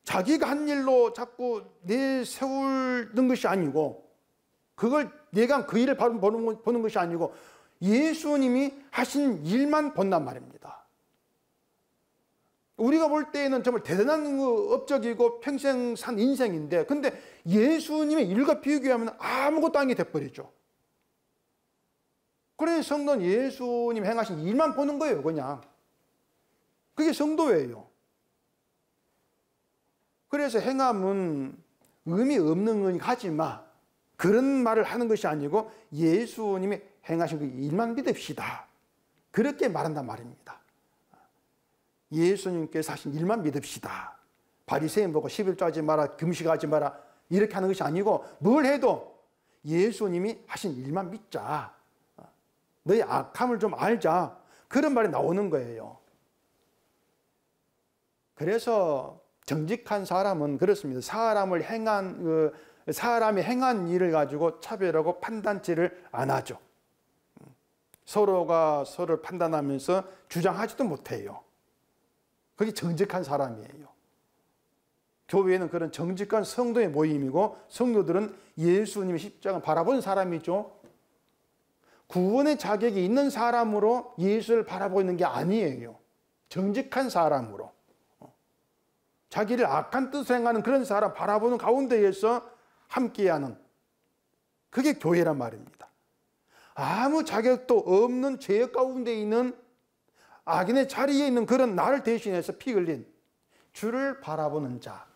자기가 한 일로 자꾸 내세우는 것이 아니고, 그걸 내가 그 일을 보는 것이 아니고 예수님이 하신 일만 본단 말입니다. 우리가 볼 때에는 정말 대단한 업적이고 평생 산 인생인데, 근데 예수님의 일과 비교하면 아무것도 아니게 돼버리죠. 그래서 성도는 예수님 행하신 일만 보는 거예요, 그냥. 그게 성도예요. 그래서 행함은 의미 없는 거니 하지 마, 그런 말을 하는 것이 아니고 예수님이 행하신 그 일만 믿읍시다. 그렇게 말한단 말입니다. 예수님께서 하신 일만 믿읍시다. 바리새인 보고 11조 하지 마라, 금식하지 마라 이렇게 하는 것이 아니고 뭘 해도 예수님이 하신 일만 믿자. 너의 악함을 좀 알자. 그런 말이 나오는 거예요. 그래서 정직한 사람은 그렇습니다. 사람이 행한 일을 가지고 차별하고 판단치를 안 하죠. 서로가 서로를 판단하면서 주장하지도 못해요. 그게 정직한 사람이에요. 교회는 그런 정직한 성도의 모임이고 성도들은 예수님의 십자가를 바라보는 사람이죠. 구원의 자격이 있는 사람으로 예수를 바라보고 있는 게 아니에요. 정직한 사람으로. 자기를 악한 뜻을 행하는 그런 사람 바라보는 가운데에서 함께하는 그게 교회란 말입니다. 아무 자격도 없는 죄 가운데 있는 악인의 자리에 있는 그런 나를 대신해서 피 흘린 주를 바라보는 자,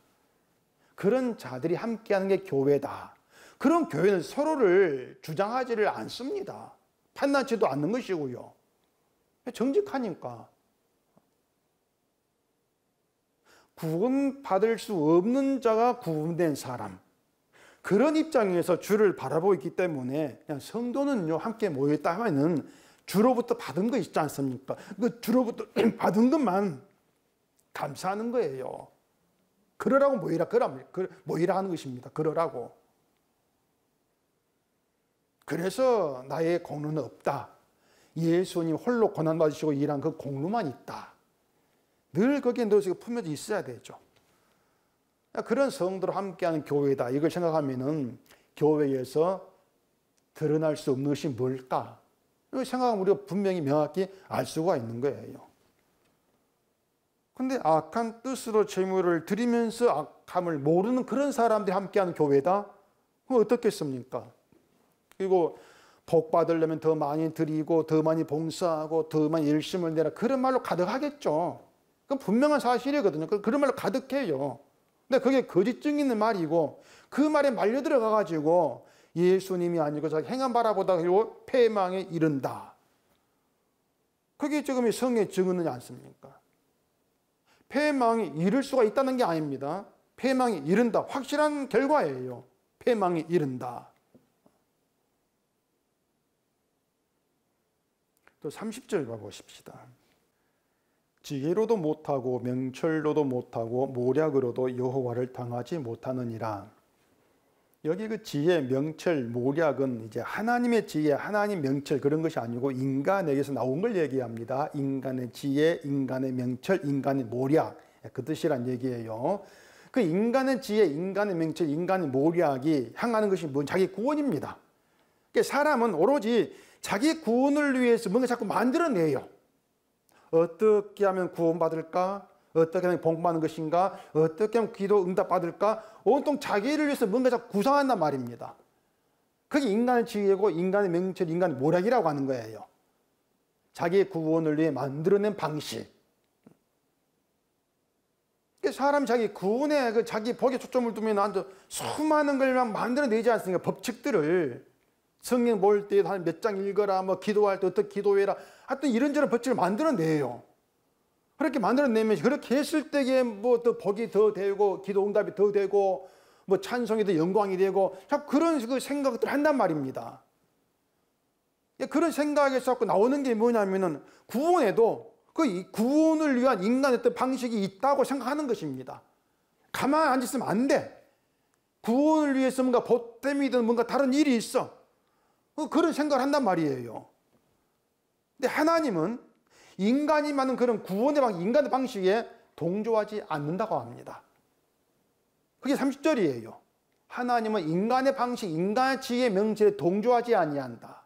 그런 자들이 함께하는 게 교회다. 그런 교회는 서로를 주장하지를 않습니다. 판단치도 않는 것이고요. 정직하니까. 구원받을 수 없는 자가 구원된 사람, 그런 입장에서 주를 바라보고 있기 때문에 그냥 성도는요 함께 모여있다 하면은 주로부터 받은 거 있지 않습니까? 그 주로부터 받은 것만 감사하는 거예요. 그러라고 모이라 하는 것입니다. 그러라고. 그래서 나의 공로는 없다. 예수님 홀로 고난받으시고 일한 그 공로만 있다. 늘 거기에 넣어서 품혀져 있어야 되죠. 그런 성도로 함께하는 교회다. 이걸 생각하면은 교회에서 드러날 수 없는 것이 뭘까? 이걸 생각하면 우리가 분명히 명확히 알 수가 있는 거예요. 근데 악한 뜻으로 제물을 드리면서 악함을 모르는 그런 사람들이 함께하는 교회다? 그럼 어떻겠습니까? 그리고 복 받으려면 더 많이 드리고 더 많이 봉사하고 더 많이 열심을 내라 그런 말로 가득하겠죠. 그건 분명한 사실이거든요. 그런 말로 가득해요. 근데 그게 거짓증 있는 말이고 그 말에 말려 들어가 가지고 예수님이 아니고 자기 행한 바라보다 그리고 패망에 이른다. 그게 지금 성경에 적었느냐 않습니까? 패망에 이를 수가 있다는 게 아닙니다. 패망에 이른다. 확실한 결과예요. 패망에 이른다. 또 30절 봐보십시다. 지혜로도 못하고 명철로도 못하고 모략으로도 여호와를 당하지 못하느니라. 여기 그 지혜, 명철, 모략은 이제 하나님의 지혜, 하나님 명철 그런 것이 아니고 인간에게서 나온 걸 얘기합니다. 인간의 지혜, 인간의 명철, 인간의 모략 그 뜻이란 얘기예요. 그 인간의 지혜, 인간의 명철, 인간의 모략이 향하는 것이 뭔 자기 구원입니다. 그러니까 사람은 오로지 자기 구원을 위해서 뭔가 자꾸 만들어내요. 어떻게 하면 구원받을까? 어떻게 하면 복받는 것인가? 어떻게 하면 기도 응답받을까? 온통 자기를 위해서 뭔가 자꾸 구상한단 말입니다. 그게 인간의 지혜고 인간의 명철, 인간의 모략이라고 하는 거예요. 자기의 구원을 위해 만들어낸 방식. 사람이 자기 구원에 자기 복에 초점을 두면 완전 수많은 걸 막 만들어내지 않습니까? 법칙들을. 성경 볼 때 한 몇 장 읽어라, 뭐 기도할 때 어떻게 기도해라. 하여튼 이런저런 법칙을 만들어내요. 그렇게 만들어내면 그렇게 했을 때에 뭐 더 복이 더 되고 기도 응답이 더 되고 뭐 찬송이 더 영광이 되고 자꾸 그런 그 생각들 한단 말입니다. 그런 생각에서 자꾸 나오는 게 뭐냐면은 구원에도 그 구원을 위한 인간의 어떤 방식이 있다고 생각하는 것입니다. 가만히 앉았으면 안 돼. 구원을 위해서 뭔가 보탬이든 뭔가 다른 일이 있어. 그런 생각을 한단 말이에요. 근데 하나님은 인간이 만든 그런 구원의 방식, 인간의 방식에 동조하지 않는다고 합니다. 그게 30절이에요. 하나님은 인간의 방식, 인간의 지혜의 명철에 동조하지 아니한다.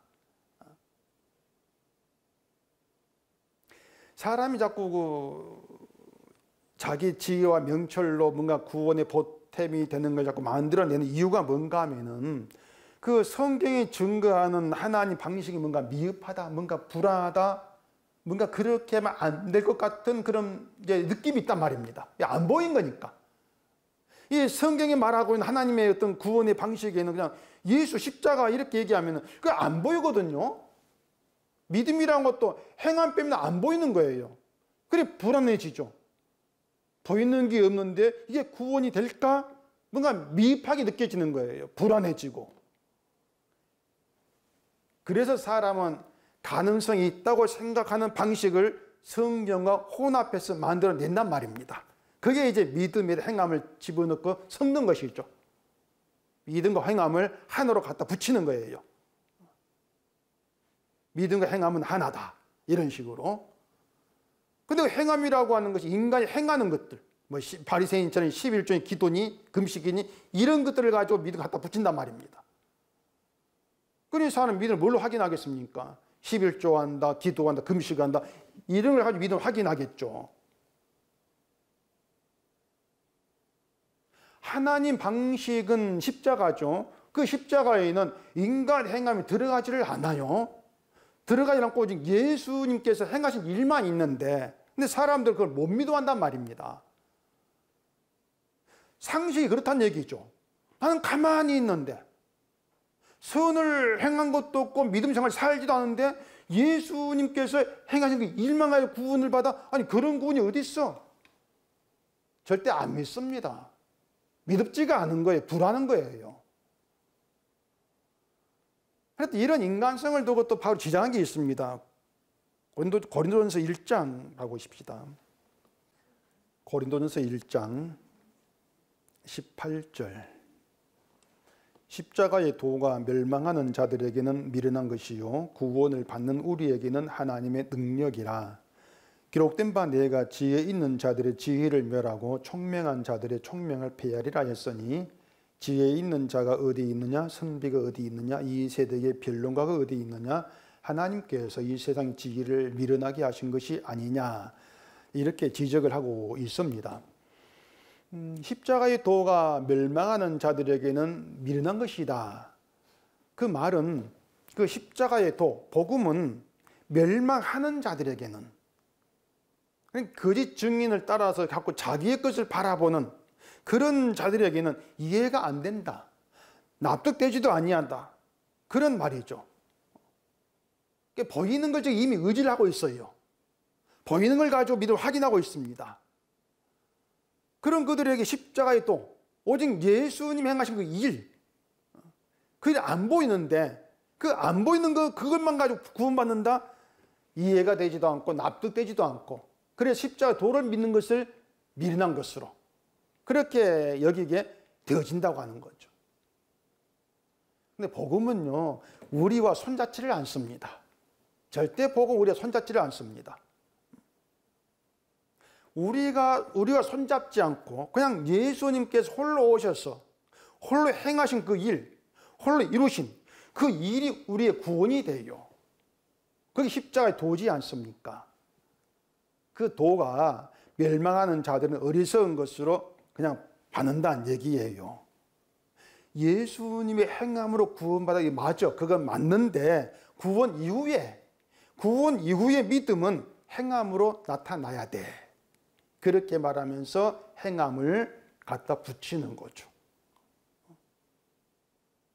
사람이 자꾸 자기 지혜와 명철로 뭔가 구원의 보탬이 되는 걸 자꾸 만들어내는 이유가 뭔가 하면은 그 성경이 증거하는 하나님 방식이 뭔가 미흡하다, 뭔가 불안하다, 뭔가 그렇게 하면 안 될 것 같은 그런 이제 느낌이 있단 말입니다. 안 보인 거니까. 이 성경이 말하고 있는 하나님의 어떤 구원의 방식에는 그냥 예수 십자가 이렇게 얘기하면은 그게 안 보이거든요. 믿음이라는 것도 행함 빼면 안 보이는 거예요. 그래 불안해지죠. 보이는 게 없는데 이게 구원이 될까? 뭔가 미흡하게 느껴지는 거예요. 불안해지고. 그래서 사람은 가능성이 있다고 생각하는 방식을 성경과 혼합해서 만들어낸단 말입니다. 그게 이제 믿음의 행함을 집어넣고 섞는 것이죠. 믿음과 행함을 하나로 갖다 붙이는 거예요. 믿음과 행함은 하나다. 이런 식으로. 근데 행함이라고 하는 것이 인간이 행하는 것들, 뭐 바리새인처럼 11조의 기도니 금식이니 이런 것들을 가지고 믿음 갖다 붙인단 말입니다. 그러니 사람은 믿음을 뭘로 확인하겠습니까? 11조 한다, 기도한다, 금식한다 이런 걸 가지고 믿음을 확인하겠죠. 하나님 방식은 십자가죠. 그 십자가에는 인간 행함이 들어가지를 않아요. 들어가지 않고 오직 예수님께서 행하신 일만 있는데, 근데 사람들 그걸 못 믿어한단 말입니다. 상식이 그렇다는 얘기죠. 나는 가만히 있는데 선을 행한 것도 없고 믿음 생활 살지도 않은데 예수님께서 행하신 그 일만 가지고 구원을 받아? 아니 그런 구원이 어디 있어? 절대 안 믿습니다. 믿음지가 않은 거예요. 불안한 거예요. 그래서 이런 인간성을 두고 또 바로 지적한 게 있습니다. 고린도전서 1장 하고 싶시다. 고린도전서 1장 18절. 십자가의 도가 멸망하는 자들에게는 미련한 것이요 구원을 받는 우리에게는 하나님의 능력이라. 기록된 바 내가 지혜 있는 자들의 지혜를 멸하고 총명한 자들의 총명을 폐하리라 했으니 지혜 있는 자가 어디 있느냐 선비가 어디 있느냐 이 세대의 변론가가 어디 있느냐 하나님께서 이 세상 지혜를 미련하게 하신 것이 아니냐 이렇게 지적을 하고 있습니다. 십자가의 도가 멸망하는 자들에게는 미련한 것이다. 그 말은 그 십자가의 도, 복음은 멸망하는 자들에게는 거짓 증인을 따라서 자꾸 자기의 것을 바라보는 그런 자들에게는 이해가 안 된다. 납득되지도 아니한다. 그런 말이죠. 보이는 걸 이미 의지를 하고 있어요. 보이는 걸 가지고 믿음을 확인하고 있습니다. 그런 그들에게 십자가의 도, 오직 예수님 행하신 그 일, 그게 안 보이는데 그 안 보이는 거 그것만 가지고 구원받는다? 이해가 되지도 않고 납득되지도 않고 그래서 십자가 도를 믿는 것을 미련한 것으로 그렇게 여기게 되어진다고 하는 거죠. 근데 복음은요, 우리와 손잡지를 않습니다. 절대 복음 우리와 손잡지를 않습니다. 우리가 손잡지 않고 그냥 예수님께서 홀로 오셔서 홀로 행하신 그 일, 홀로 이루신 그 일이 우리의 구원이 돼요. 그게 십자가의 도지 않습니까? 그 도가 멸망하는 자들은 어리석은 것으로 그냥 받는다는 얘기예요. 예수님의 행함으로 구원받아야 맞아. 그건 맞는데 구원 이후의 믿음은 행함으로 나타나야 돼. 그렇게 말하면서 행함을 갖다 붙이는 거죠.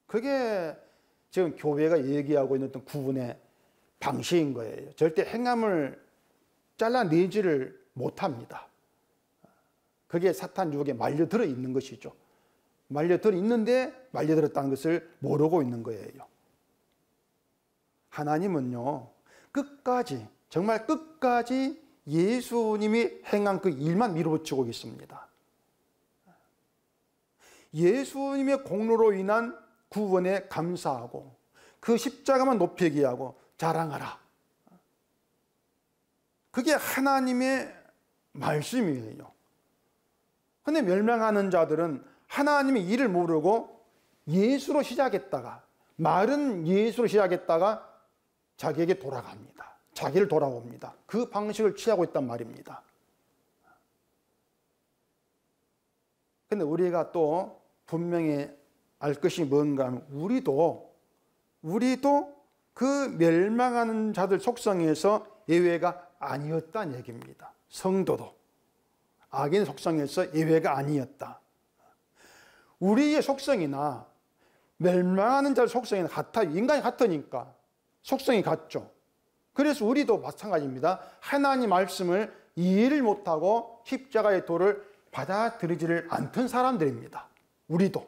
그게 지금 교회가 얘기하고 있는 어떤 구원의 방식인 거예요. 절대 행함을 잘라내지를 못합니다. 그게 사탄 유혹에 말려들어 있는 것이죠. 말려들어 있는데 말려들었다는 것을 모르고 있는 거예요. 하나님은요, 끝까지, 정말 끝까지 예수님이 행한 그 일만 밀어붙이고 있습니다. 예수님의 공로로 인한 구원에 감사하고 그 십자가만 높이 얘기하고 자랑하라. 그게 하나님의 말씀이에요. 그런데 멸망하는 자들은 하나님의 일을 모르고 예수로 시작했다가 말은 예수로 시작했다가 자기에게 돌아갑니다. 자기를 돌아옵니다. 그 방식을 취하고 있단 말입니다. 그런데 우리가 또 분명히 알 것이 뭔가 하면 우리도 그 멸망하는 자들 속성에서 예외가 아니었다는 얘기입니다. 성도도 악인 속성에서 예외가 아니었다. 우리의 속성이나 멸망하는 자의 속성이 같아요. 인간이 같으니까 속성이 같죠. 그래서 우리도 마찬가지입니다. 하나님 말씀을 이해를 못하고 십자가의 도를 받아들이지를 않던 사람들입니다. 우리도.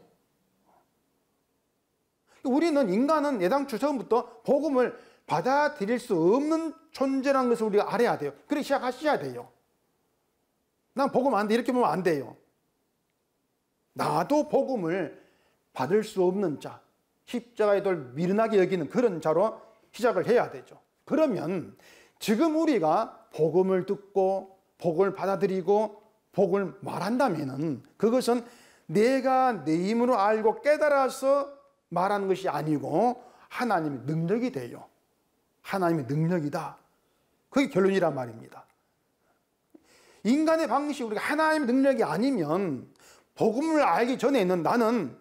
우리는 인간은 애당초 처음부터 복음을 받아들일 수 없는 존재라는 것을 우리가 알아야 돼요. 그렇게 시작하셔야 돼요. 난 복음 안 돼. 이렇게 보면 안 돼요. 나도 복음을 받을 수 없는 자, 십자가의 돌 미련하게 여기는 그런 자로 시작을 해야 되죠. 그러면 지금 우리가 복음을 듣고 복음을 받아들이고 복음을 말한다면은 그것은 내가 내 힘으로 알고 깨달아서 말하는 것이 아니고 하나님의 능력이 돼요. 하나님의 능력이다. 그게 결론이란 말입니다. 인간의 방식이 우리가 하나님의 능력이 아니면 복음을 알기 전에는 나는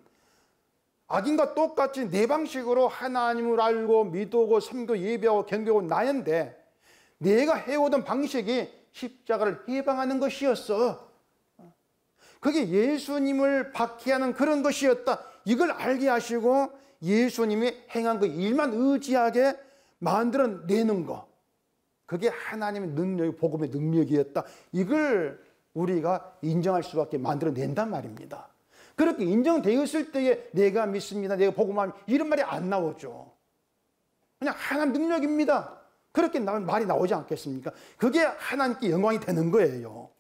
악인과 똑같이 내 방식으로 하나님을 알고 믿고 섬기고 예배하고 경배하고 나였는데 내가 해오던 방식이 십자가를 해방하는 것이었어. 그게 예수님을 박해하는 그런 것이었다. 이걸 알게 하시고 예수님이 행한 그 일만 의지하게 만들어내는 거. 그게 하나님의 능력이 복음의 능력이었다. 이걸 우리가 인정할 수밖에 만들어낸단 말입니다. 그렇게 인정되었을 때에 내가 믿습니다. 내가 복음합니다. 이런 말이 안 나오죠. 그냥 하나님 능력입니다. 그렇게 말이 나오지 않겠습니까? 그게 하나님께 영광이 되는 거예요.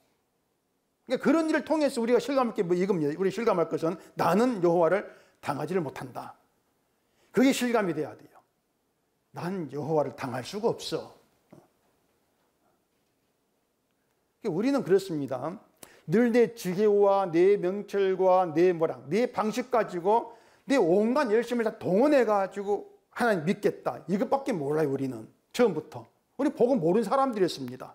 그러니까 그런 일을 통해서 우리가 실감할 게 이겁니다. 우리 실감할 것은 나는 여호와를 당하지를 못한다. 그게 실감이 돼야 돼요. 난 여호와를 당할 수가 없어. 우리는 그렇습니다. 늘 내 지혜와 내 명철과 내 방식 가지고 내 온갖 열심을 다 동원해 가지고 하나님 믿겠다. 이것밖에 몰라요. 우리는 처음부터. 우리 복음 모르는 사람들이었습니다.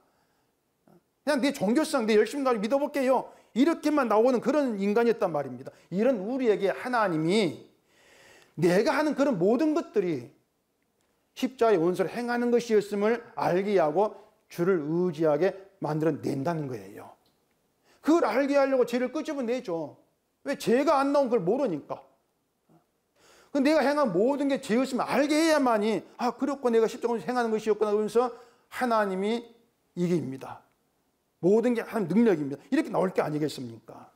그냥 내 종교성, 내 열심 가지고 믿어볼게요. 이렇게만 나오는 그런 인간이었단 말입니다. 이런 우리에게 하나님이 내가 하는 그런 모든 것들이 십자가의 원수를 행하는 것이었음을 알게 하고 주를 의지하게 만들어낸다는 거예요. 그걸 알게 하려고 죄를 끄집어내죠. 왜? 죄가 안 나온 걸 모르니까. 내가 행한 모든 게 죄였으면 알게 해야만이 그렇고 내가 십자가를 행하는 것이었구나 그러면서 하나님이 이게입니다. 모든 게 하나님 능력입니다. 이렇게 나올 게 아니겠습니까?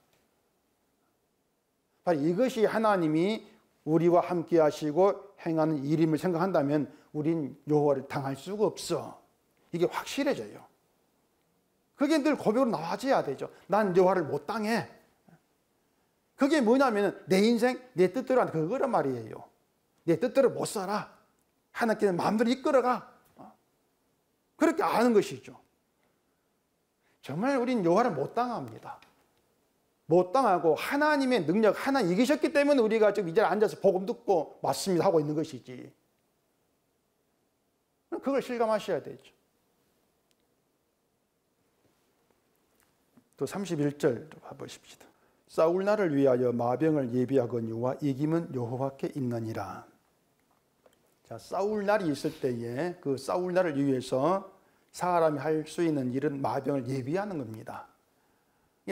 바로 이것이 하나님이 우리와 함께 하시고 행하는 일임을 생각한다면 우린 여호와를 당할 수가 없어. 이게 확실해져요. 그게 늘 고백으로 나와줘야 되죠. 난 여호와를 못 당해. 그게 뭐냐면 내 인생 내 뜻대로 한다. 그거란 말이에요. 내 뜻대로 못 살아. 하나님께서 마음대로 이끌어가. 그렇게 아는 것이죠. 정말 우린 여호와를 못 당합니다. 못 당하고 하나님의 능력 하나 이기셨기 때문에 우리가 지금 이 자리에 앉아서 복음 듣고 맞습니다 하고 있는 것이지. 그걸 실감하셔야 되죠. 또 31절 봐보십시다. 싸울 날을 위하여 마병을 예비하거니와 이김은 여호와께 있느니라. 자, 싸울 날이 있을 때에 그 싸울 날을 위해서 사람이 할 수 있는 일은 마병을 예비하는 겁니다.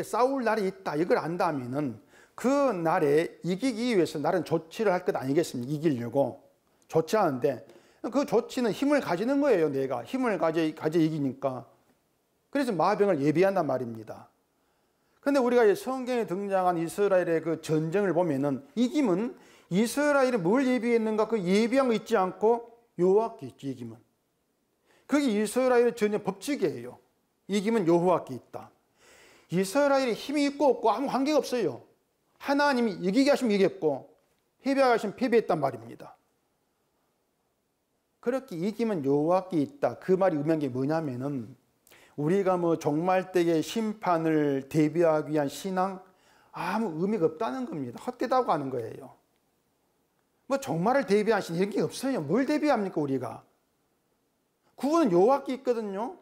싸울 날이 있다 이걸 안다면은 그 날에 이기기 위해서 나는 조치를 할 것 아니겠습니까? 이기려고 조치하는데 그 조치는 힘을 가지는 거예요. 내가 힘을 가져 이기니까. 그래서 마병을 예비한단 말입니다. 그런데 우리가 성경에 등장한 이스라엘의 그 전쟁을 보면은 이김은 이스라엘이 뭘 예비했는가 그 예비한 거 있지 않고 여호와께 있지. 이김은 그게 이스라엘의 전쟁 법칙이에요. 이김은 여호와께 있다. 이스라엘이 힘이 있고 없고 아무 관계가 없어요. 하나님이 이기게 하시면 이겼고 패배하게 하시면 패배했단 말입니다. 그렇게 이김은 여호와께 있다. 그 말이 의미한 게 뭐냐면은 우리가 종말 때의 심판을 대비하기 위한 신앙 아무 의미가 없다는 겁니다. 헛되다고 하는 거예요. 종말을 대비한 신앙 이런 게 없어요. 뭘 대비합니까 우리가? 구원은 여호와께 있거든요.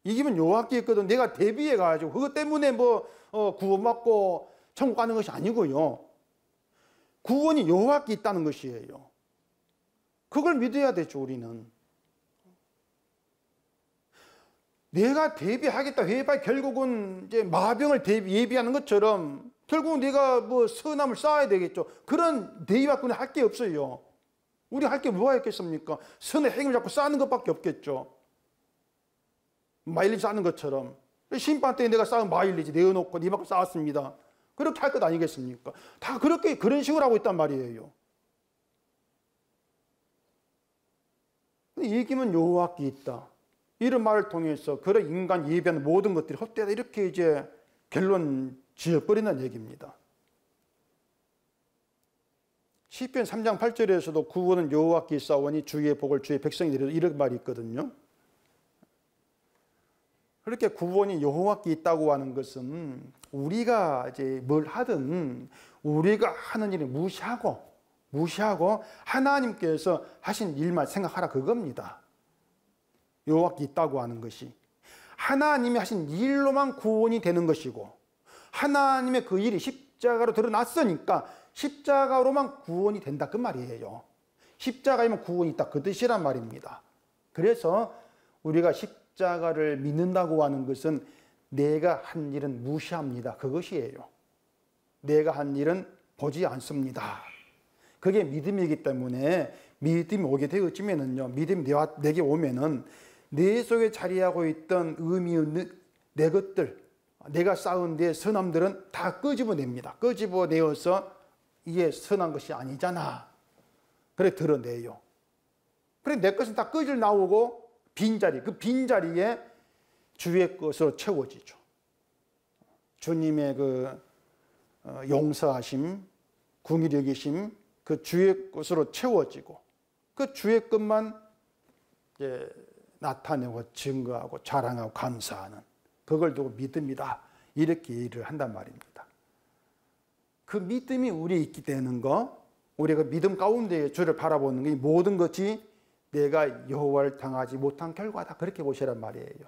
이기면 여호와께 있거든. 내가 대비해가지고 그것 때문에 구원받고 천국 가는 것이 아니고요. 구원이 여호와께 있다는 것이에요. 그걸 믿어야 되죠 우리는. 내가 대비하겠다 회발 결국은 이제 마병을 예비하는 것처럼 결국은 내가 선함을 쌓아야 되겠죠. 그런 대비밖에 할 게 없어요. 우리 할 게 뭐가 있겠습니까? 선의 행위를 자꾸 쌓는 것밖에 없겠죠. 마일리지 쌓는 것처럼. 심판 때 내가 쌓은 마일리지 내어놓고 이만큼 쌓았습니다. 그렇게 할 것 아니겠습니까? 다 그런 식으로 하고 있단 말이에요. 이기면 여호와께 있다. 이런 말을 통해서 그런 인간 예배하는 모든 것들이 헛되다. 이렇게 이제 결론 지어버리는 얘기입니다. 시편 3장 8절에서도 구원은 여호와께 있사오니 주의 복을 주의 백성이 누리리라 이런 말이 있거든요. 그렇게 구원이 여호와께 있다고 하는 것은 우리가 이제 뭘 하든 우리가 하는 일을 무시하고 하나님께서 하신 일만 생각하라 그겁니다. 여호와께 있다고 하는 것이 하나님이 하신 일로만 구원이 되는 것이고 하나님의 그 일이 십자가로 드러났으니까 십자가로만 구원이 된다 그 말이에요. 십자가이면 구원이 있다 그 뜻이란 말입니다. 그래서 우리가 십자가를 믿는다고 하는 것은 내가 한 일은 무시합니다. 그것이에요. 내가 한 일은 보지 않습니다. 그게 믿음이기 때문에 믿음이 오게 되어지면은요, 믿음이 내게 오면은 내 속에 자리하고 있던 의미 없는 내 것들, 내가 쌓은 내 선함들은 다 끄집어냅니다. 끄집어내어서 이게 선한 것이 아니잖아. 그래 드러내요. 그래 내 것은 다 끄질 나오고 빈자리, 그 빈자리에 주의 것으로 채워지죠. 주님의 그 용서하심, 긍휼히 여기심, 그 주의 것으로 채워지고 그 주의 것만 이제 나타내고 증거하고 자랑하고 감사하는 그걸 두고 믿음이다. 이렇게 일을 한단 말입니다. 그 믿음이 우리에 있게 되는 거, 우리가 믿음 가운데 주를 바라보는 게 모든 것이 내가 여호와를 당하지 못한 결과다. 그렇게 보시란 말이에요.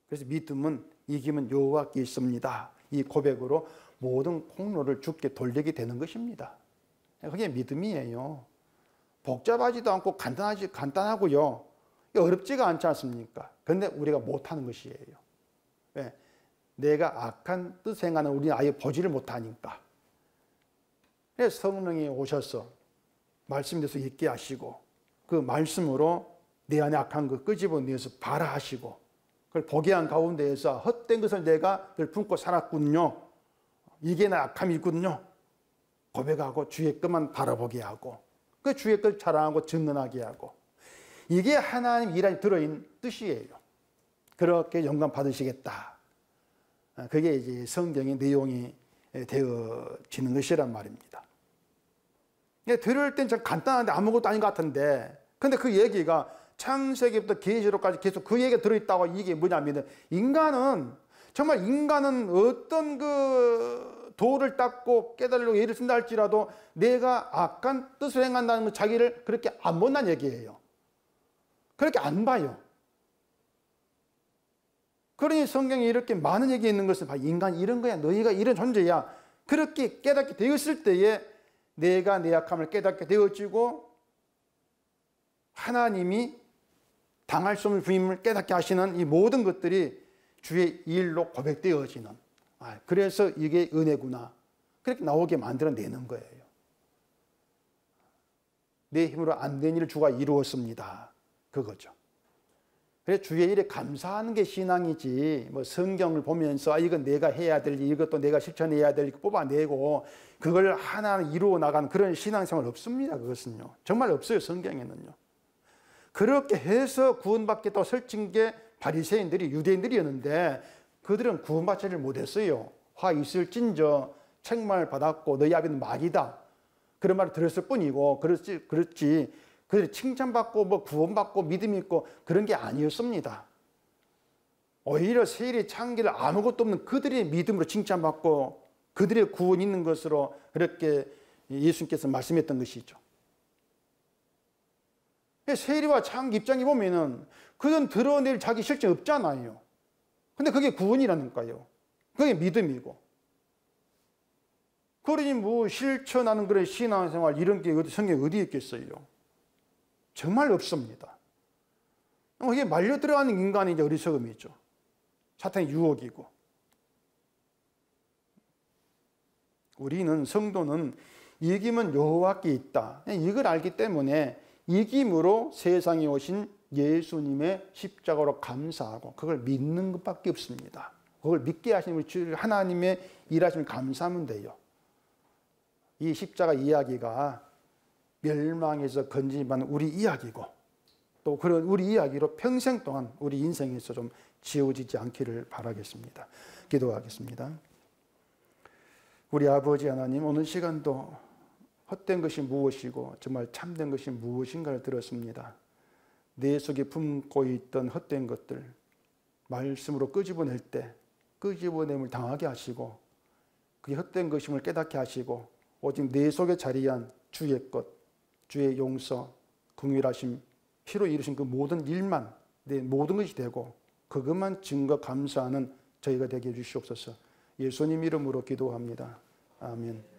그래서 믿음은 이기면 여호와께 있습니다. 이 고백으로 모든 공로를 주께 돌리게 되는 것입니다. 그게 믿음이에요. 복잡하지도 않고 간단하고요. 어렵지가 않지 않습니까? 그런데 우리가 못하는 것이에요. 왜? 내가 악한 뜻 행하는 우리는 아예 보지를 못하니까. 그래서 성령이 오셔서 말씀에 대해서 있게 하시고 그 말씀으로 내 안에 악한 거 끄집어내서 봐라 하시고 그걸 보게 한 가운데에서 헛된 것을 내가 늘 품고 살았군요. 이게 나 악함이군요. 고백하고 주의 것만 바라보게 하고 그 주의 것 자랑하고 증언하게 하고 이게 하나님 일 안에 들어있는 뜻이에요. 그렇게 영감 받으시겠다. 그게 이제 성경의 내용이 되어지는 것이란 말입니다. 들을 땐 참 간단한데 아무것도 아닌 것 같은데 근데 그 얘기가 창세기부터 계시록까지 계속 그 얘기가 들어있다고 이게 뭐냐면 인간은 어떤 그 도를 닦고 깨달으려고 예를 쓴다 할지라도 내가 악한 뜻을 행한다는 건 자기를 그렇게 안 본다는 얘기예요. 그렇게 안 봐요. 그러니 성경에 이렇게 많은 얘기 있는 것은 인간 이런 거야. 너희가 이런 존재야. 그렇게 깨닫게 되었을 때에 내가 내 약함을 깨닫게 되어지고 하나님이 당할 수 없는 부임을 깨닫게 하시는 이 모든 것들이 주의 일로 고백되어지는 그래서 이게 은혜구나. 그렇게 나오게 만들어내는 거예요. 내 힘으로 안 된 일을 주가 이루었습니다. 그거죠. 그래서 주의 일에 감사하는 게 신앙이지 뭐 성경을 보면서 이건 내가 해야 될 일, 이것도 내가 실천해야 될 일 뽑아내고 그걸 하나 이루어 나가는 그런 신앙생활 없습니다. 그것은요. 정말 없어요. 성경에는요. 그렇게 해서 구원받겠다고 설친 게 바리새인들이 유대인들이었는데 그들은 구원받지를 못했어요. 화 있을진저 책망을 받았고 너희 아비는 마귀다. 그런 말을 들었을 뿐이고 그렇지 그들이 칭찬받고 뭐 구원받고 믿음이 있고 그런 게 아니었습니다. 오히려 세일의 창기를 아무것도 없는 그들의 믿음으로 칭찬받고 그들의 구원이 있는 것으로 그렇게 예수님께서 말씀했던 것이죠. 세리와 창기 입장에 보면은 그건 드러낼 자기 실증 없잖아요. 근데 그게 구원이라니까요. 그게 믿음이고. 그러니 뭐 실천하는 그런 신앙생활 이런 게 성경에 어디 있겠어요? 정말 없습니다. 이게 말려 들어가는 인간이 이제 어리석음이죠. 사탄의 유혹이고. 우리는 성도는 이김은 여호와께 있다. 이걸 알기 때문에 이김으로 세상에 오신 예수님의 십자가로 감사하고 그걸 믿는 것밖에 없습니다. 그걸 믿게 하시는 우리 주 하나님의 일하심을 감사하면 돼요. 이 십자가 이야기가 멸망에서 건짐받는 우리 이야기고 또 그런 우리 이야기로 평생 동안 우리 인생에서 좀 지워지지 않기를 바라겠습니다. 기도하겠습니다. 우리 아버지 하나님, 오늘 시간도 헛된 것이 무엇이고 정말 참된 것이 무엇인가를 들었습니다. 내 속에 품고 있던 헛된 것들 말씀으로 끄집어낼 때 끄집어냄을 당하게 하시고 그게 헛된 것임을 깨닫게 하시고 오직 내 속에 자리한 주의 것, 주의 용서, 긍휼하심, 피로 이루신 그 모든 일만 내 모든 것이 되고 그것만 증거 감사하는 저희가 되게 해주시옵소서. 예수님 이름으로 기도합니다. 아멘.